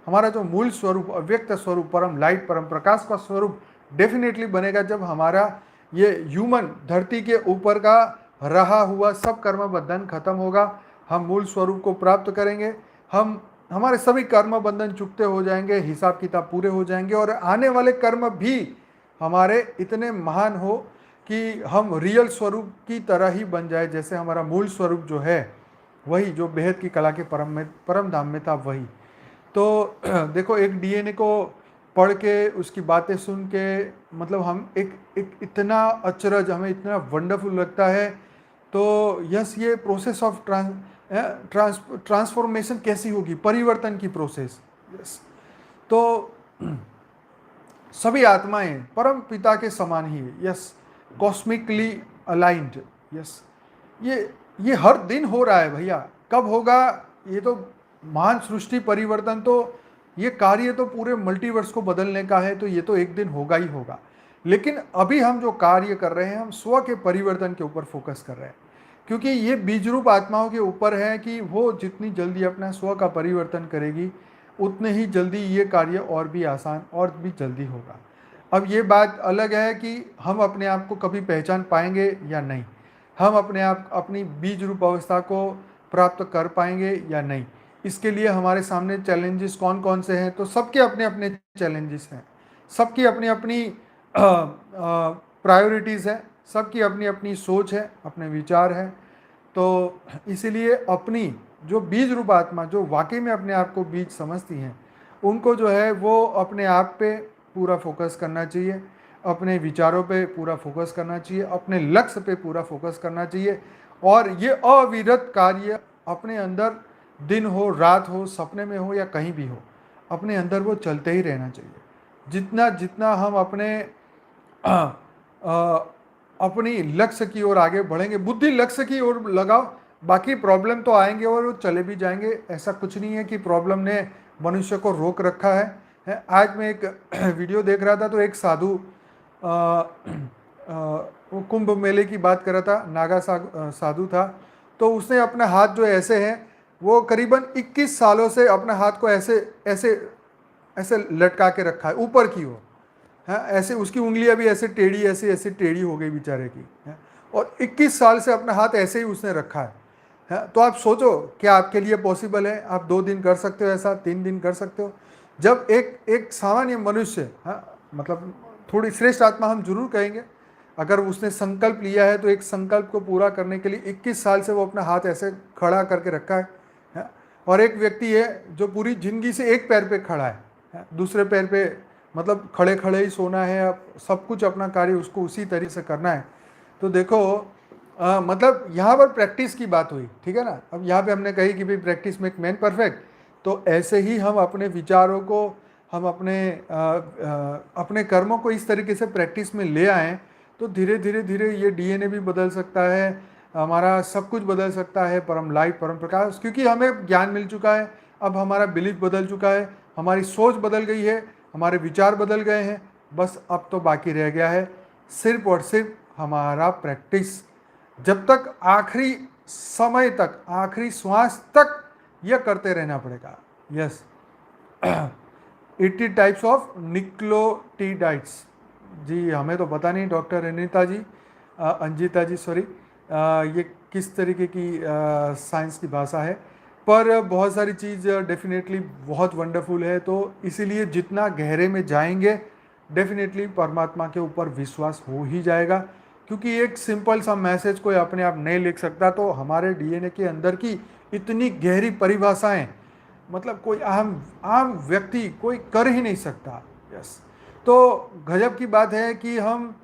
हमारा जो मूल स्वरूप, अव्यक्त स्वरूप, परम लाइट, परम प्रकाश का स्वरूप डेफिनेटली बनेगा जब हमारा ये ह्यूमन धरती के ऊपर का रहा हुआ सब कर्म बंधन खत्म होगा। हम मूल स्वरूप को प्राप्त करेंगे, हम हमारे सभी कर्म बंधन चुकते हो जाएंगे, हिसाब किताब पूरे हो जाएंगे, और आने वाले कर्म भी हमारे इतने महान हो कि हम रियल स्वरूप की तरह ही बन जाए, जैसे हमारा मूल स्वरूप जो है, वही जो बेहद की कला के परम धाम में था, वही। तो देखो, एक डीएनए को पढ़ के, उसकी बातें सुन के, मतलब हम एक इतना अचरज, हमें इतना वंडरफुल लगता है। तो यस, ये प्रोसेस ऑफ ट्रांसफॉर्मेशन कैसी होगी, परिवर्तन की प्रोसेस। यस। तो सभी आत्माएं परम पिता के समान ही है। Yes, कॉस्मिकली aligned. यस, ये हर दिन हो रहा है भैया। कब होगा, ये तो महान सृष्टि परिवर्तन, तो ये कार्य तो पूरे मल्टीवर्स को बदलने का है, तो ये तो एक दिन होगा ही होगा। लेकिन अभी हम जो कार्य कर रहे हैं, हम स्व के परिवर्तन के ऊपर फोकस कर रहे हैं, क्योंकि ये बीज रूप आत्माओं के ऊपर है कि वो जितनी जल्दी अपना स्व का परिवर्तन करेगी, उतने ही जल्दी ये कार्य और भी आसान और भी जल्दी होगा। अब ये बात अलग है कि हम अपने आप को कभी पहचान पाएंगे या नहीं, हम अपने आप अपनी बीज रूप अवस्था को प्राप्त कर पाएंगे या नहीं। इसके लिए हमारे सामने चैलेंजेस कौन कौन से हैं, तो सबके अपने अपने चैलेंजेस हैं, सबकी अपनी अपनी प्रायोरिटीज़ है, सबकी अपनी अपनी सोच है, अपने विचार हैं। तो इसीलिए अपनी जो बीज रूप आत्मा, जो वाकई में अपने आप को बीज समझती हैं, उनको जो है वो अपने आप पे पूरा फोकस करना चाहिए, अपने विचारों पे पूरा फोकस करना चाहिए, अपने लक्ष्य पे पूरा फोकस करना चाहिए, और ये अविरत कार्य अपने अंदर, दिन हो, रात हो, सपने में हो या कहीं भी हो, अपने अंदर वो चलते ही रहना चाहिए। जितना जितना हम अपनी लक्ष्य की ओर आगे बढ़ेंगे, बुद्धि लक्ष्य की ओर लगाओ, बाकी प्रॉब्लम तो आएंगे और वो चले भी जाएंगे। ऐसा कुछ नहीं है कि प्रॉब्लम ने मनुष्य को रोक रखा है। आज मैं एक वीडियो देख रहा था, तो एक साधु वो कुंभ मेले की बात कर रहा था, नागा साधु था। तो उसने अपना हाथ जो ऐसे है, वो करीबन 21 सालों से अपने हाथ को ऐसे ऐसे ऐसे लटका के रखा है ऊपर की ओर। हाँ, ऐसे उसकी उंगलियां भी ऐसे टेढ़ी, ऐसे ऐसे टेढ़ी हो गई बेचारे की। और 21 साल से अपना हाथ ऐसे ही उसने रखा है। तो आप सोचो, क्या आपके लिए पॉसिबल है? आप 2 दिन कर सकते हो ऐसा, 3 दिन कर सकते हो? जब एक सामान्य मनुष्य, मतलब थोड़ी श्रेष्ठ आत्मा हम जरूर कहेंगे, अगर उसने संकल्प लिया है, तो एक संकल्प को पूरा करने के लिए 21 साल से वो अपना हाथ ऐसे खड़ा करके रखा है। और एक व्यक्ति है जो पूरी जिंदगी से एक पैर पे खड़ा है, दूसरे पैर पे, मतलब खड़े खड़े ही सोना है, सब कुछ अपना कार्य उसको उसी तरीके से करना है। तो देखो, मतलब यहाँ पर प्रैक्टिस की बात हुई, ठीक है ना। अब यहाँ पे हमने कही कि भाई प्रैक्टिस मेक मैन परफेक्ट। तो ऐसे ही हम अपने विचारों को, हम अपने कर्मों को इस तरीके से प्रैक्टिस में ले आएँ, तो धीरे धीरे धीरे ये डीएनए भी बदल सकता है, हमारा सब कुछ बदल सकता है। परम लाइट, परम प्रकाश, क्योंकि हमें ज्ञान मिल चुका है, अब हमारा बिलीफ बदल चुका है, हमारी सोच बदल गई है, हमारे विचार बदल गए हैं। बस अब तो बाकी रह गया है सिर्फ और सिर्फ हमारा प्रैक्टिस। जब तक आखिरी समय तक, आखिरी श्वास तक यह करते रहना पड़ेगा। यस। 80 types of nucleotides. जी हमें तो पता नहीं, डॉक्टर अनिता जी, अंजिता जी, सॉरी, ये किस तरीके की साइंस की भाषा है। पर बहुत सारी चीज़ डेफिनेटली बहुत वंडरफुल है। तो इसीलिए जितना गहरे में जाएंगे डेफिनेटली परमात्मा के ऊपर विश्वास हो ही जाएगा, क्योंकि एक सिंपल सा मैसेज कोई अपने आप नहीं लिख सकता। तो हमारे डीएनए के अंदर की इतनी गहरी परिभाषाएं, मतलब कोई आम आम व्यक्ति कोई कर ही नहीं सकता। यस। तो गजब की बात है कि हम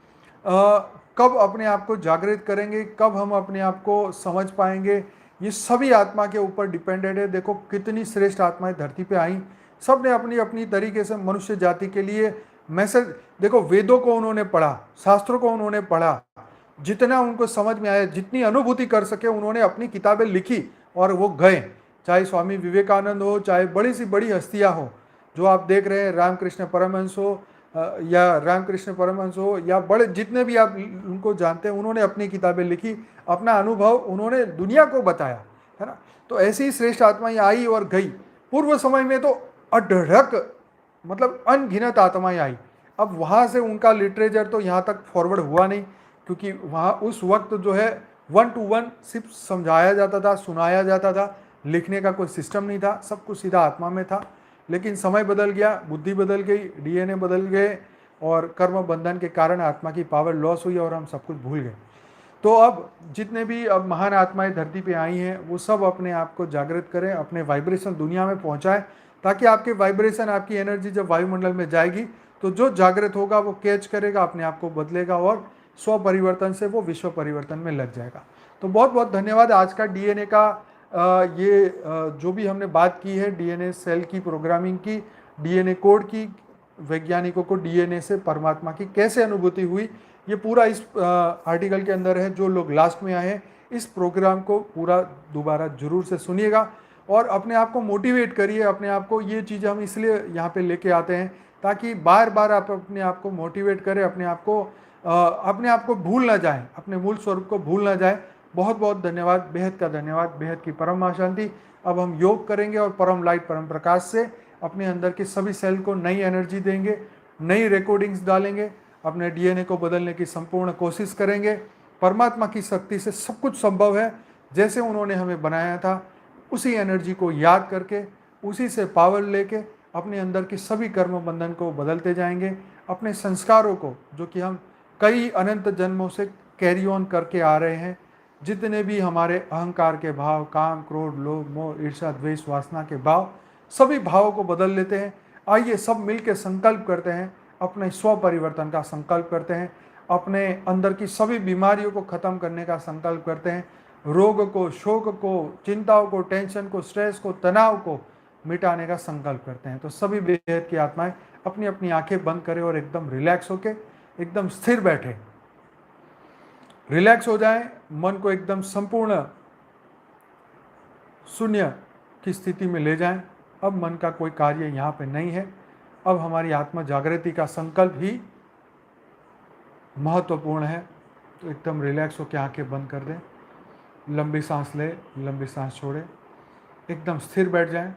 कब अपने आप को जागृत करेंगे, कब हम अपने आप को समझ पाएंगे, ये सभी आत्मा के ऊपर डिपेंडेंट है। देखो कितनी श्रेष्ठ आत्माएं धरती पे आई, सब ने अपनी अपनी तरीके से मनुष्य जाति के लिए मैसेज, देखो वेदों को उन्होंने पढ़ा, शास्त्रों को उन्होंने पढ़ा, जितना उनको समझ में आया, जितनी अनुभूति कर सके उन्होंने अपनी किताबें लिखी और वो गए। चाहे स्वामी विवेकानंद हो, चाहे बड़ी सी बड़ी हस्तियां हो, जो आप देख रहे हैं, रामकृष्ण परमहंस हो, या बड़े जितने भी आप उनको जानते हैं, उन्होंने अपनी किताबें लिखी, अपना अनुभव उन्होंने दुनिया को बताया, है ना। तो ऐसी ही श्रेष्ठ आत्माएं आई और गई। पूर्व समय में तो अढळक, मतलब अनगिनत आत्माएं आई। अब वहाँ से उनका लिटरेचर तो यहाँ तक फॉरवर्ड हुआ नहीं, क्योंकि वहाँ उस वक्त जो है 1 to 1 सिर्फ समझाया जाता था, सुनाया जाता था, लिखने का कोई सिस्टम नहीं था, सब कुछ सीधा आत्मा में था। लेकिन समय बदल गया, बुद्धि बदल गई, डीएनए बदल गए, और कर्म बंधन के कारण आत्मा की पावर लॉस हुई और हम सब कुछ भूल गए। तो अब जितने भी अब महान आत्माएं धरती पे आई हैं, वो सब अपने आप को जागृत करें, अपने वाइब्रेशन दुनिया में पहुंचाएं, ताकि आपके वाइब्रेशन, आपकी एनर्जी जब वायुमंडल में जाएगी तो जो जागृत होगा वो कैच करेगा, अपने आप को बदलेगा और स्व परिवर्तन से वो विश्व परिवर्तन में लग जाएगा। तो बहुत बहुत धन्यवाद। आज का डीएनए का जो भी हमने बात की है, डीएनए सेल की प्रोग्रामिंग की, डीएनए कोड की, वैज्ञानिकों को डीएनए से परमात्मा की कैसे अनुभूति हुई, ये पूरा इस आर्टिकल के अंदर है। जो लोग लास्ट में आए हैं, इस प्रोग्राम को पूरा दोबारा जरूर से सुनिएगा और अपने आप को मोटिवेट करिए। अपने आप को, ये चीज़ हम इसलिए यहाँ पे लेके आते हैं ताकि बार बार आप अपने आप को मोटिवेट करें, अपने आप को भूल ना जाएं, अपने मूल स्वरूप को भूल ना जाएं। बहुत बहुत धन्यवाद, बेहद का धन्यवाद, बेहद की परम शांति। अब हम योग करेंगे और परम लाइट, परम प्रकाश से अपने अंदर के सभी सेल को नई एनर्जी देंगे, नई रिकॉर्डिंग्स डालेंगे, अपने डीएनए को बदलने की संपूर्ण कोशिश करेंगे। परमात्मा की शक्ति से सब कुछ संभव है। जैसे उन्होंने हमें बनाया था, उसी एनर्जी को याद करके, उसी से पावर लेके अपने अंदर के सभी कर्म बंधन को बदलते जाएंगे। अपने संस्कारों को, जो कि हम कई अनंत जन्मों से कैरी ऑन करके आ रहे हैं, जितने भी हमारे अहंकार के भाव, काम, क्रोध, लोभ, मोह, ईर्ष्या, द्वेष, वासना के भाव, सभी भावों को बदल लेते हैं। आइए सब मिलकर संकल्प करते हैं, अपने स्व परिवर्तन का संकल्प करते हैं, अपने अंदर की सभी बीमारियों को खत्म करने का संकल्प करते हैं, रोग को, शोक को, चिंताओं को, टेंशन को, स्ट्रेस को, तनाव को मिटाने का संकल्प करते हैं। तो सभी बेहद की आत्माएं अपनी अपनी आंखें बंद करें और एकदम रिलैक्स होके, एकदम स्थिर बैठे, रिलैक्स हो जाएं, मन को एकदम संपूर्ण शून्य की स्थिति में ले जाएं। अब मन का कोई कार्य यहाँ पे नहीं है। अब हमारी आत्मा जागृति का संकल्प ही महत्वपूर्ण है। तो एकदम रिलैक्स होकर आंखें बंद कर दें, लंबी सांस ले, लंबी सांस छोड़े, एकदम स्थिर बैठ जाएं।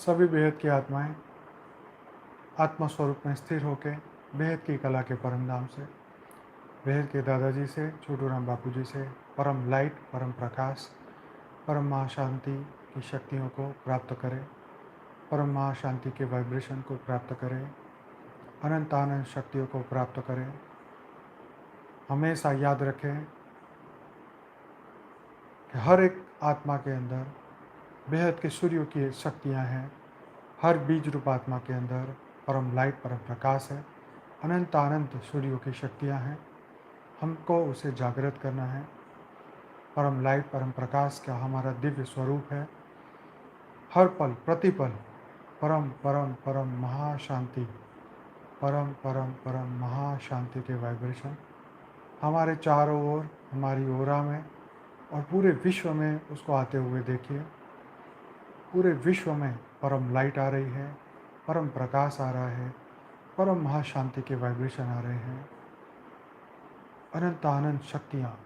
सभी बेहद की आत्माएं आत्मा स्वरूप में स्थिर होकर बेहद की कला के परम धाम से, बेहद के दादाजी से, छोटू राम बापू जी से परम लाइट, परम प्रकाश, परम महाशांति की शक्तियों को प्राप्त करें, परम महाशांति के वाइब्रेशन को प्राप्त करें, अनंत अनंत शक्तियों को प्राप्त करें। हमेशा याद रखें कि हर एक आत्मा के अंदर बेहद के सूर्यों की शक्तियाँ हैं। हर बीज रूप आत्मा के अंदर परम लाइट, परम प्रकाश है, अनंत अनंत सूर्यों की शक्तियाँ हैं। हमको उसे जागृत करना है। परम लाइट, परम प्रकाश का हमारा दिव्य स्वरूप है। हर पल प्रतिपल परम परम परम महाशांति, परम परम परम महाशांति के वाइब्रेशन हमारे चारों ओर, हमारी ओरा में और पूरे विश्व में उसको आते हुए देखिए। पूरे विश्व में परम लाइट आ रही है, परम प्रकाश आ रहा है, परम महाशांति के वाइब्रेशन आ रहे हैं। अनंत अनंत शक्तियाँ,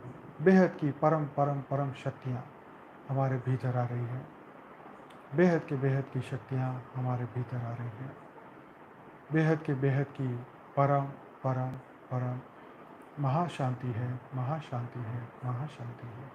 बेहद की परम परम परम शक्तियाँ हमारे भीतर आ रही हैं। बेहद की शक्तियाँ हमारे भीतर आ रही हैं। बेहद की परम परम परम महाशांति है, महाशांति है, महाशांति है।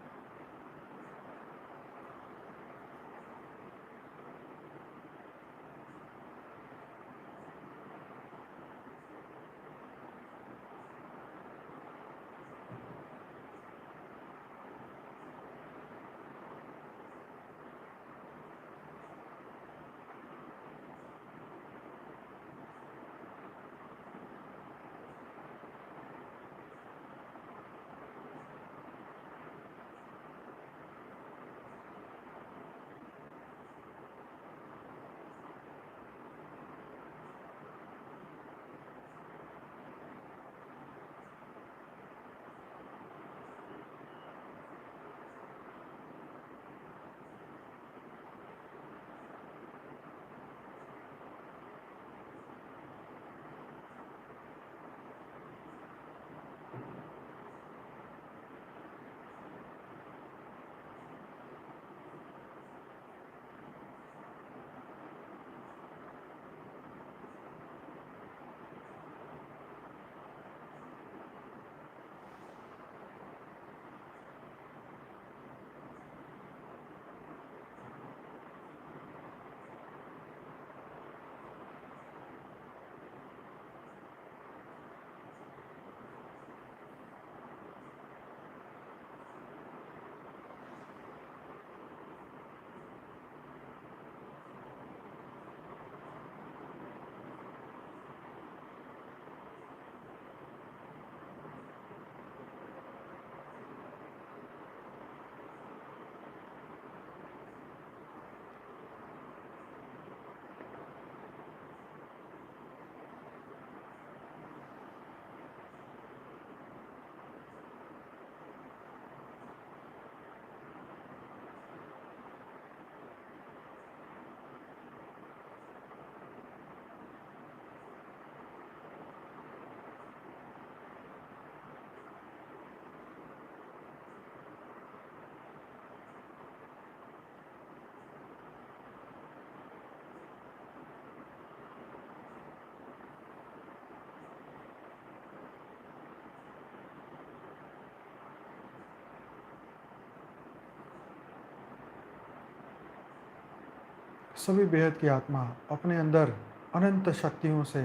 सभी बेहद की आत्मा अपने अंदर अनंत शक्तियों से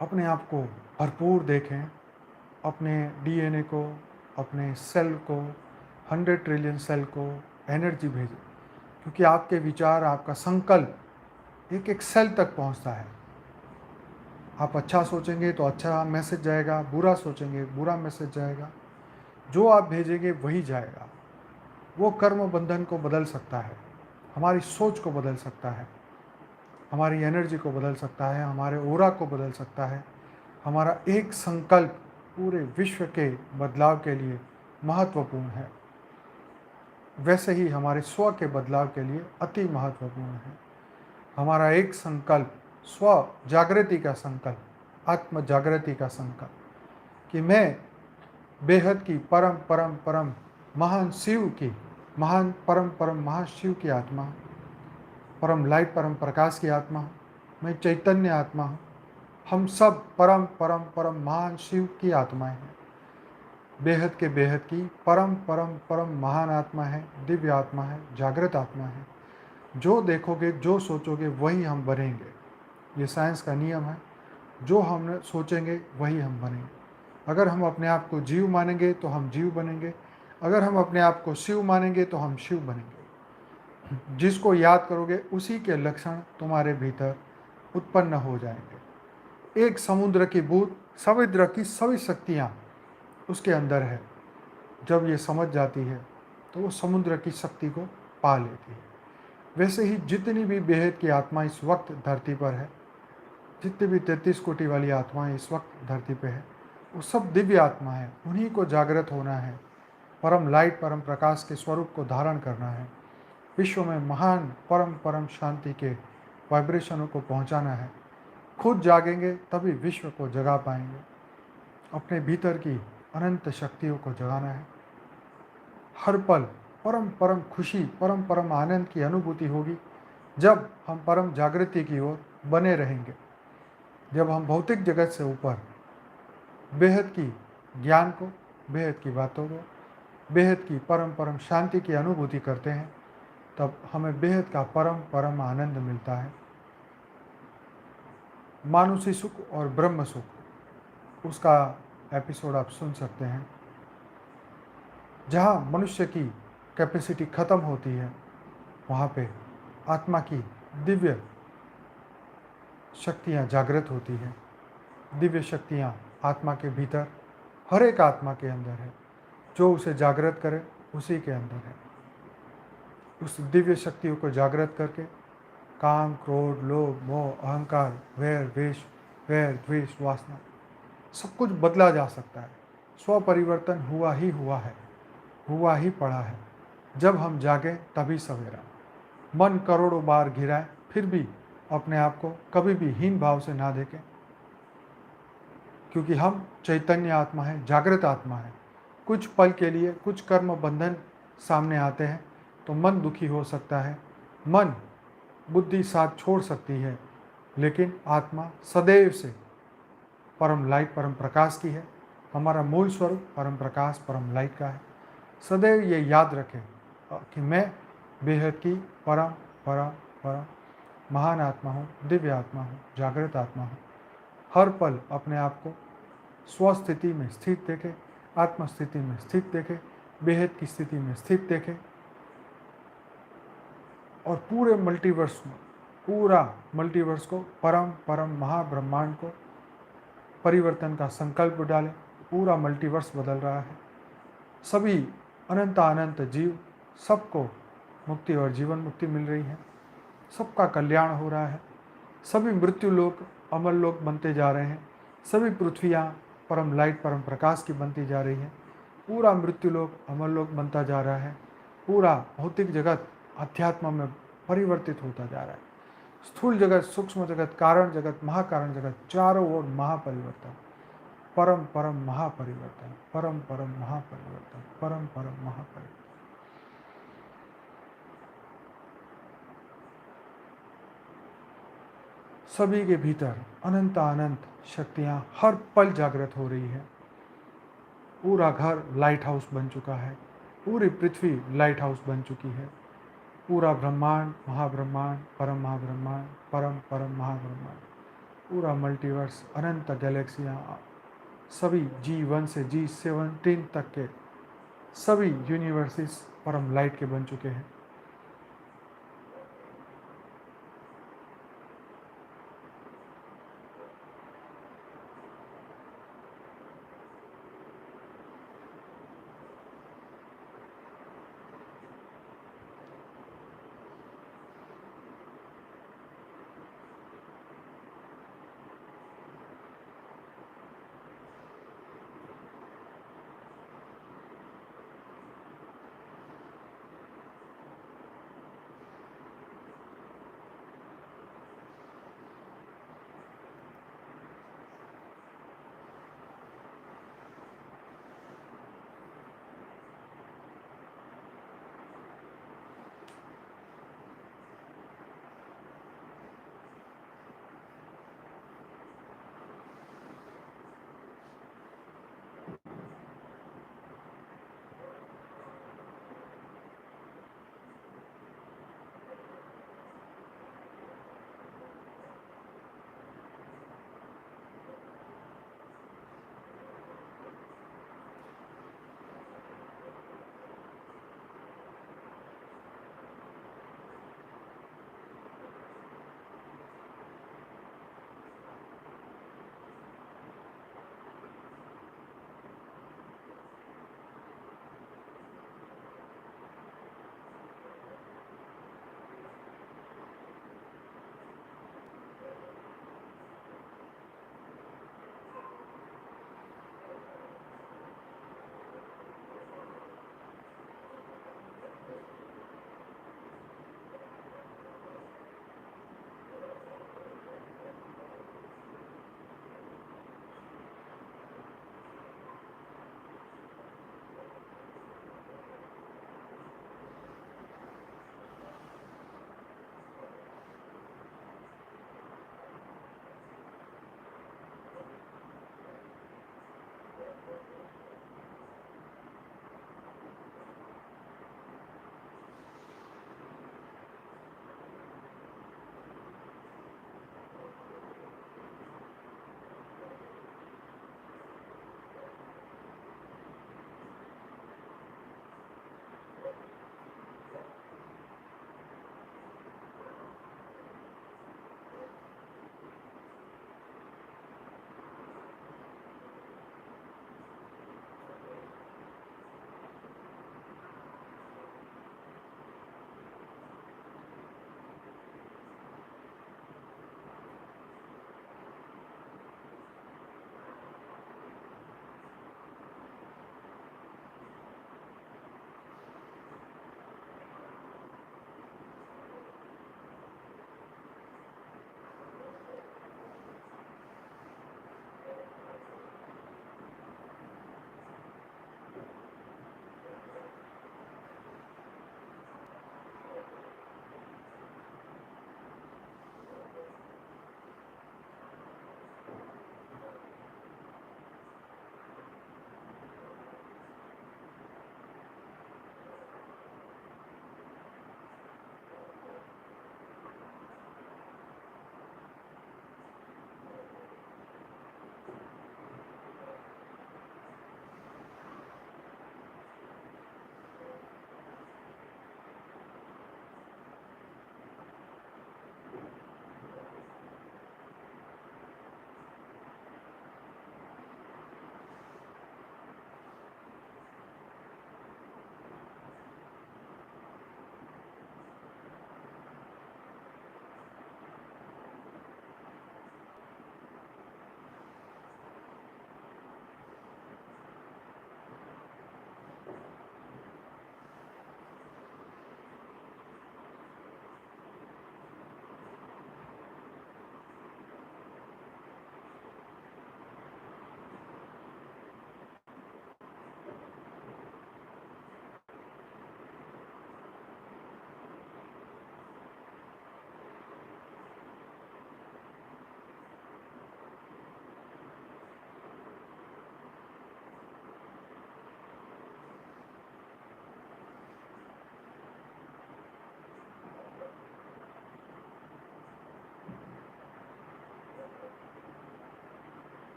अपने आप को भरपूर देखें। अपने डीएनए को, अपने सेल को, 100 ट्रिलियन सेल को एनर्जी भेजें, क्योंकि आपके विचार, आपका संकल्प एक एक सेल तक पहुंचता है। आप अच्छा सोचेंगे तो अच्छा मैसेज जाएगा, बुरा सोचेंगे बुरा मैसेज जाएगा। जो आप भेजेंगे वही जाएगा। वो कर्म बंधन को बदल सकता है, हमारी सोच को बदल सकता है, हमारी एनर्जी को बदल सकता है, हमारे ओरा को बदल सकता है। हमारा एक संकल्प पूरे विश्व के बदलाव के लिए महत्वपूर्ण है। वैसे ही हमारे स्व के बदलाव के लिए अति महत्वपूर्ण है। हमारा एक संकल्प, स्व जागृति का संकल्प, आत्म जागृति का संकल्प कि मैं बेहद की परम परम परम महान शिव की, महान परम परम महाशिव की आत्मा, परम लाइट, परम प्रकाश की आत्मा हूँ, मैं चैतन्य आत्मा हूँ। हम सब परम परम परम महान शिव की आत्माएं हैं। बेहद के बेहद की परम परम परम महान आत्मा है, दिव्य आत्मा है, जागृत आत्मा है। जो देखोगे, जो सोचोगे, वही हम बनेंगे। ये साइंस का नियम है। जो हम सोचेंगे वही हम बनेंगे। अगर हम अपने आप को जीव मानेंगे तो हम जीव बनेंगे। अगर हम अपने आप को शिव मानेंगे तो हम शिव बनेंगे। जिसको याद करोगे उसी के लक्षण तुम्हारे भीतर उत्पन्न हो जाएंगे। एक समुद्र की बूंद, समुद्र की सभी शक्तियाँ उसके अंदर है। जब ये समझ जाती है तो वो समुद्र की शक्ति को पा लेती है। वैसे ही जितनी भी बेहद की आत्मा इस वक्त धरती पर है, जितनी भी 33 कोटि वाली आत्माएं इस वक्त धरती पे है, वो सब दिव्य आत्मा है। उन्हीं को जागृत होना है, परम लाइट, परम प्रकाश के स्वरूप को धारण करना है, विश्व में महान परम परम शांति के वाइब्रेशनों को पहुंचाना है। खुद जागेंगे तभी विश्व को जगा पाएंगे। अपने भीतर की अनंत शक्तियों को जगाना है। हर पल परम परम खुशी, परम परम आनंद की अनुभूति होगी जब हम परम जागृति की ओर बने रहेंगे। जब हम भौतिक जगत से ऊपर बेहद की ज्ञान को, बेहद की बातों को, बेहद की परम परम शांति की अनुभूति करते हैं, तब हमें बेहद का परम परम आनंद मिलता है। मानुषी सुख और ब्रह्म सुख, उसका एपिसोड आप सुन सकते हैं। जहाँ मनुष्य की कैपेसिटी ख़त्म होती है, वहाँ पे आत्मा की दिव्य शक्तियाँ जागृत होती हैं। दिव्य शक्तियाँ आत्मा के भीतर, हर एक आत्मा के अंदर है। जो उसे जागृत करे उसी के अंदर है। उस दिव्य शक्तियों को जागृत करके काम, क्रोध, लोभ, मोह, अहंकार, वैर द्वेष, वासना, सब कुछ बदला जा सकता है। स्व परिवर्तन हुआ ही हुआ है, हुआ ही पड़ा है। जब हम जागें तभी सवेरा। मन करोड़ों बार घिराए फिर भी अपने आप को कभी भी हीन भाव से ना देखें, क्योंकि हम चैतन्य आत्मा है, जागृत आत्मा है। कुछ पल के लिए कुछ कर्म बंधन सामने आते हैं तो मन दुखी हो सकता है, मन बुद्धि साथ छोड़ सकती है, लेकिन आत्मा सदैव से परम लाइट, परम प्रकाश की है। हमारा मूल स्वरूप परम प्रकाश, परम लाइट का है। सदैव ये याद रखें कि मैं बेहद की परम परम परम महान आत्मा हूँ, दिव्य आत्मा हूँ, जागृत आत्मा हूँ। हर पल अपने आप को स्वस्थिति में स्थित देखें, आत्मस्थिति में स्थित देखें, बेहद की स्थिति में स्थित देखें, और पूरे मल्टीवर्स में, पूरा मल्टीवर्स को, परम परम महाब्रह्मांड को परिवर्तन का संकल्प डालें। पूरा मल्टीवर्स बदल रहा है। सभी अनंत अनंत जीव, सबको मुक्ति और जीवन मुक्ति मिल रही है। सबका कल्याण हो रहा है। सभी मृत्यु लोक अमर लोक बनते जा रहे हैं। सभी पृथ्वियाँ परम लाइट, परम प्रकाश की बनती जा रही है। पूरा मृत्यु लोक अमर लोक बनता जा रहा है। पूरा भौतिक जगत अध्यात्म में परिवर्तित होता जा रहा है। स्थूल जगत, सूक्ष्म जगत, कारण जगत, महाकारण जगत, चारों ओर महापरिवर्तन, परम परम महापरिवर्तन, परम परम महापरिवर्तन, परम परम महापरिवर्तन। सभी के भीतर अनंत अनंत शक्तियाँ हर पल जागृत हो रही है। पूरा घर लाइट हाउस बन चुका है। पूरी पृथ्वी लाइट हाउस बन चुकी है। पूरा ब्रह्मांड, महाब्रह्मांड, परम महाब्रह्मांड, परम परम महाब्रह्मांड, पूरा मल्टीवर्स, अनंत गैलेक्सियाँ, सभी G1 से G17 तक के सभी यूनिवर्सेस परम लाइट के बन चुके हैं।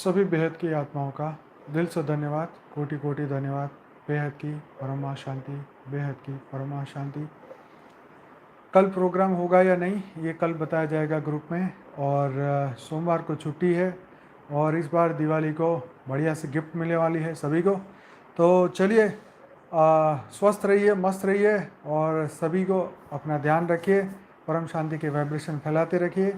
सभी बेहद की आत्माओं का दिल से धन्यवाद, कोटि कोटि धन्यवाद। बेहद की परमा शांति, बेहद की परमा शांति। कल प्रोग्राम होगा या नहीं ये कल बताया जाएगा ग्रुप में। और सोमवार को छुट्टी है और इस बार दिवाली को बढ़िया से गिफ्ट मिलने वाली है सभी को। तो चलिए, स्वस्थ रहिए, मस्त रहिए और सभी को अपना ध्यान रखिए, परम शांति के वाइब्रेशन फैलाते रखिए।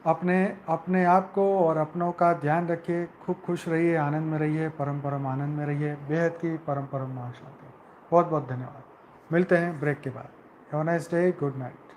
अपने अपने आप को और अपनों का ध्यान रखिए, खूब खुश रहिए, आनंद में रहिए, परम परम आनंद में रहिए। बेहद की परम परम महाशांति। बहुत बहुत धन्यवाद। मिलते हैं ब्रेक के बाद। Have a nice day, good night.